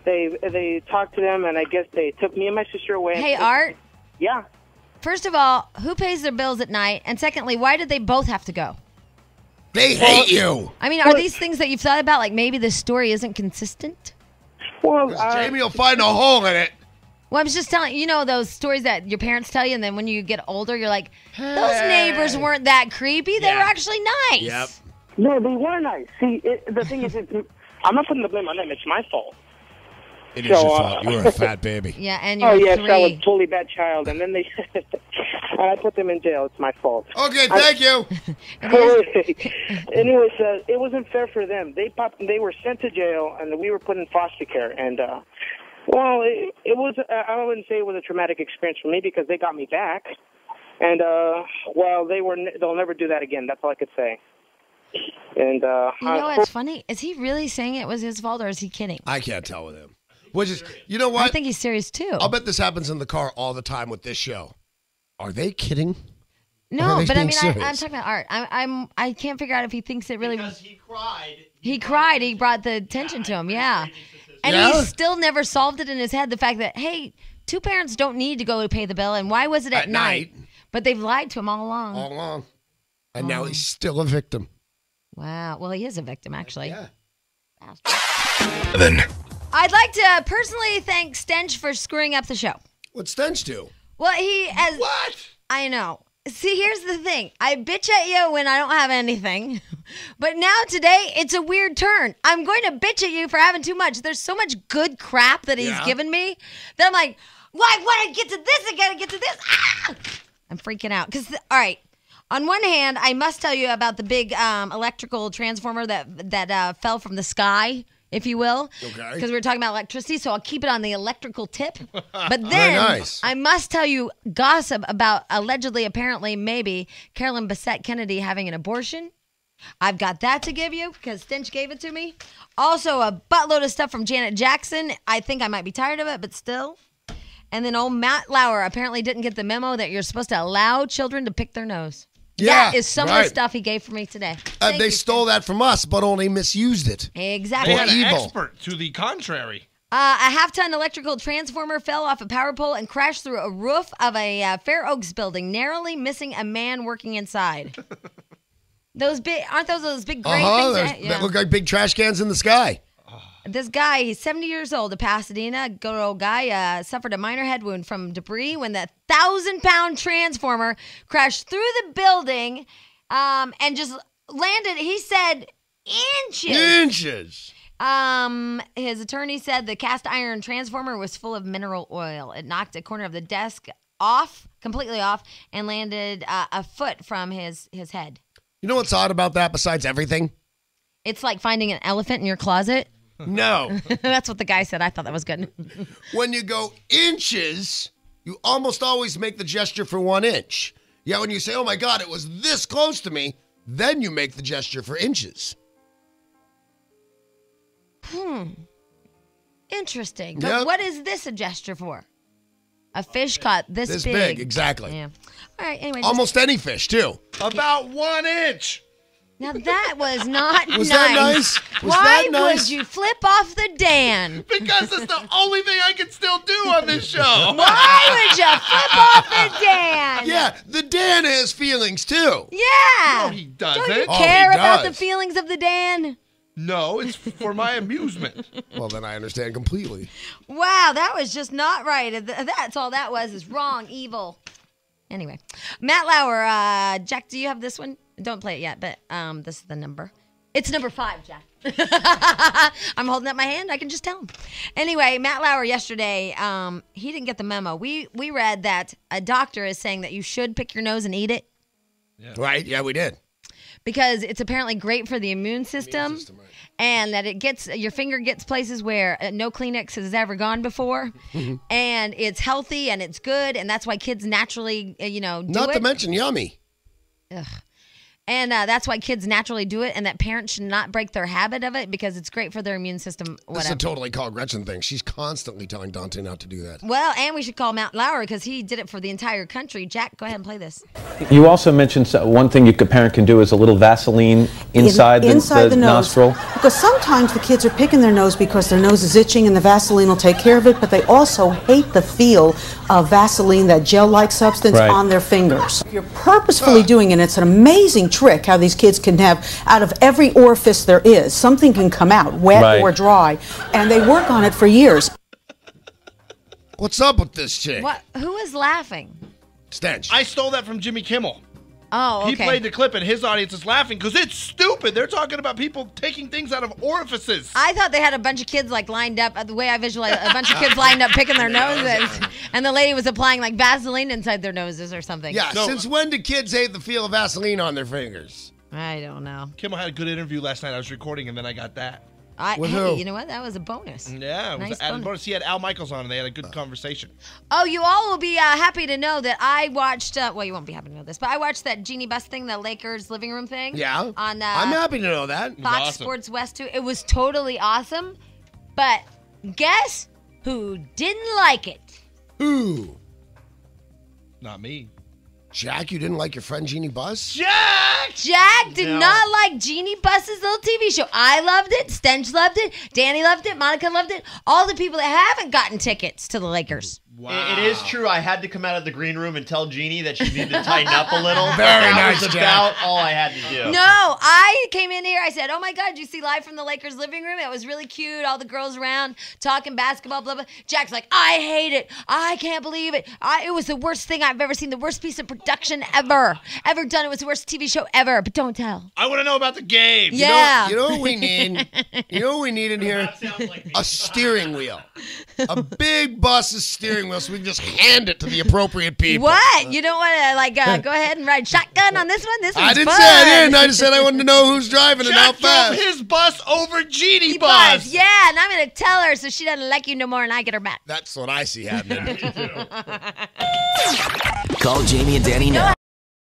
H: they talked to them, and I guess they took me and my sister away.
A: Hey, Art,
H: Yeah.
A: first of all, who pays their bills at night? And secondly, why did they both have to go?
B: They hate you.
A: I mean, are these things that you've thought about? Like maybe the story isn't consistent?
H: Well,
B: Jamie will find a hole in it.
A: Well, I was just telling those stories that your parents tell you, and then when you get older, you're like, those neighbors weren't that creepy. They
B: Yeah.
A: were actually nice.
B: Yep.
H: no, they were nice. See, the thing is, I'm not putting the blame on them. It's my fault.
B: It is your fault. You were a fat baby.
A: Yeah, and you're
H: Oh yes,
A: 3.
H: I was a totally bad child, and then they and I put them in jail. It's my fault.
B: Okay, thank you.
H: Anyways, it wasn't fair for them. They were sent to jail, and we were put in foster care. And well, it was. I wouldn't say it was a traumatic experience for me because they got me back. And well, they'll never do that again. That's all I could say. And
A: You know what's funny? Is he really saying it was his fault, or is he kidding?
B: I can't tell with him. Which is, you know
A: I
B: what?
A: think he's serious too.
B: I'll bet this happens in the car all the time with this show. Are they kidding?
A: No,
B: he's
A: but I
B: being
A: mean,
B: serious.
A: I'm talking about Art. I can't figure out if he thinks it really.
C: Because he cried.
A: He cried. He brought the attention to him. Yeah. And
B: Yeah?
A: he still never solved it in his head. The fact that, hey, two parents don't need to go pay the bill. And why was it at night? But they've lied to him all along.
B: All along. And now he's still a victim.
A: Wow. Well, he is a victim, actually.
B: Yeah.
F: Then.
A: I'd like to personally thank Stench for screwing up the show.
B: What's Stench do?
A: Well, he has.
D: What?
A: I know. See, here's the thing. I bitch at you when I don't have anything. But now today, it's a weird turn. I'm going to bitch at you for having too much. There's so much good crap that he's given me that I'm like, why? When I get to this, I got to get to this. Ah! I'm freaking out. Because, all right. On one hand, I must tell you about the big electrical transformer that fell from the sky, if you will.
B: Okay.
A: Because we were talking about electricity, so I'll keep it on the electrical tip. But then
B: Very nice.
A: I must tell you gossip about allegedly, apparently, maybe Carolyn Bessette Kennedy having an abortion. I've got that to give you because Stench gave it to me. Also, a buttload of stuff from Janet Jackson. I think I might be tired of it, but still. And then old Matt Lauer apparently didn't get the memo that you're supposed to allow children to pick their nose.
B: Yeah,
A: that is some of
B: right.
A: the stuff he gave for me today. Thank
B: They
A: you,
B: stole that from us, but only misused it.
A: Exactly.
D: They had an
B: evil.
D: expert to the contrary.
A: A half-ton electrical transformer fell off a power pole and crashed through a roof of a Fair Oaks building, narrowly missing a man working inside. Aren't those big gray things?
B: That look like big trash cans in the sky.
A: This guy, he's 70 years old, a Pasadena, good old guy, suffered a minor head wound from debris when the 1,000-pound transformer crashed through the building and just landed, he said, inches.
B: Inches.
A: His attorney said the cast iron transformer was full of mineral oil. It knocked a corner of the desk completely off, and landed a foot from his head.
B: You know what's odd about that besides everything?
A: It's like finding an elephant in your closet.
B: No.
A: That's what the guy said. I thought that was good.
B: When you go inches, you almost always make the gesture for 1 inch. Yeah, when you say, oh my God, it was this close to me, then you make the gesture for inches.
A: Interesting. But
B: Yep.
A: what is this a gesture for? A fish caught this
B: big, exactly.
A: Yeah. All right, anyway.
B: Almost any fish, too.
D: About 1 inch.
A: Now that was not
B: Was
A: nice.
B: that nice? Was
A: Why
B: that nice?
A: would you flip off the Dan?
D: Because it's the only thing I can still do on this show.
A: Why would you flip off the Dan?
B: Yeah, the Dan has feelings, too.
A: Yeah.
D: No, he doesn't.
A: Don't you
B: Oh,
A: care
B: he
A: about the
B: does.
A: feelings of the Dan?
D: No, it's for my amusement.
B: Well, then I understand completely.
A: Wow, that was just not right. That's all that was is wrong, evil. Anyway, Matt Lauer, Jack, do you have this one? Don't play it yet, but this is the number. It's number 5, Jack. I'm holding up my hand. I can just tell him. Anyway, Matt Lauer yesterday, he didn't get the memo. We read that a doctor is saying that you should pick your nose and eat it
B: Right? Yeah, we did.
A: because it's apparently great for the immune system. And that your finger gets places where no Kleenex has ever gone before. And it's healthy and it's good. And that's why kids naturally, do
B: Not
A: it.
B: to mention yummy.
A: Ugh. And that's why kids naturally do it, and that parents should not break their habit of it because it's great for their immune system.
B: This is
A: Whatever.
B: a totally Carl Gretchen thing. She's constantly telling Dante not to do that.
A: Well, and we should call Matt Lauer because he did it for the entire country. Jack, go ahead and play this.
I: You also mentioned one thing a parent can do is a little Vaseline inside the
J: nose.
I: nostril.
J: Because sometimes the kids are picking their nose because their nose is itching and the Vaseline will take care of it, but they also hate the feel of Vaseline, that gel-like substance,
I: Right.
J: on their fingers. If you're purposefully doing it, it's an amazing trick how these kids can have, out of every orifice there is, something can come out, wet
I: Right.
J: or dry, and they work on it for years.
B: What's up with this chick?
A: What? Who is laughing?
B: Stench.
D: I stole that from Jimmy Kimmel.
A: Oh, okay.
D: He played the clip and his audience is laughing because it's stupid. They're talking about people taking things out of orifices.
A: I thought they had a bunch of kids lined up. The way I visualize, a bunch of kids lined up picking their noses, and the lady was applying Vaseline inside their noses or something.
B: Yeah,
D: No.
B: since when do kids hate the feel of Vaseline on their fingers?
A: I don't know.
D: Kimmel had a good interview last night. I was recording and then I got that.
B: With
A: Hey,
B: who?
A: you know what? That was a bonus.
D: Yeah, it was
A: Nice
D: added
A: bonus.
D: bonus. He had Al Michaels on and they had a good conversation.
A: Oh, you all will be happy to know that I watched. Well, you won't be happy to know this, but I watched that Jeannie Buss thing, the Lakers living room thing.
B: Yeah.
A: On
B: I'm happy to know that.
A: Fox
D: awesome.
A: Sports West 2. It was totally awesome, but guess who didn't like it?
B: Ooh.
D: Not me.
B: Jack, you didn't like your friend Jeannie Buss?
A: Jack did not like Jeannie Buss's little TV show. I loved it. Stench loved it. Danny loved it. Monica loved it. All the people that haven't gotten tickets to the Lakers.
C: Wow. It is true. I had to come out of the green room and tell Jeannie that she needed to tighten up a little.
B: Very nice,
C: That was
B: Jack.
C: about all I had to do.
A: No, I came in here. I said, "Oh my God, you see live from the Lakers living room? It was really cute. All the girls around talking basketball, blah blah." Jack's like, "I hate it. I can't believe it. It was the worst thing I've ever seen. The worst piece of production ever done. It was the worst TV show ever." But don't tell.
D: I want to know about the game.
A: Yeah.
B: You know what we need? You know what we need in here? A steering wheel. A big bus's steering wheel so we can just hand it to the appropriate people.
A: What? You don't want to go ahead and ride shotgun on this one? This one's
B: I didn't
A: fun.
B: say I didn't. I just said I wanted to know who's driving and how
D: Jack drove
B: fast.
D: his bus over Jeannie
A: Buzz.
D: Bus.
A: Yeah, and I'm going to tell her so she doesn't like you no more and I get her back.
B: That's what I see happening.
F: Call Jamie and Danny
A: You know
F: now.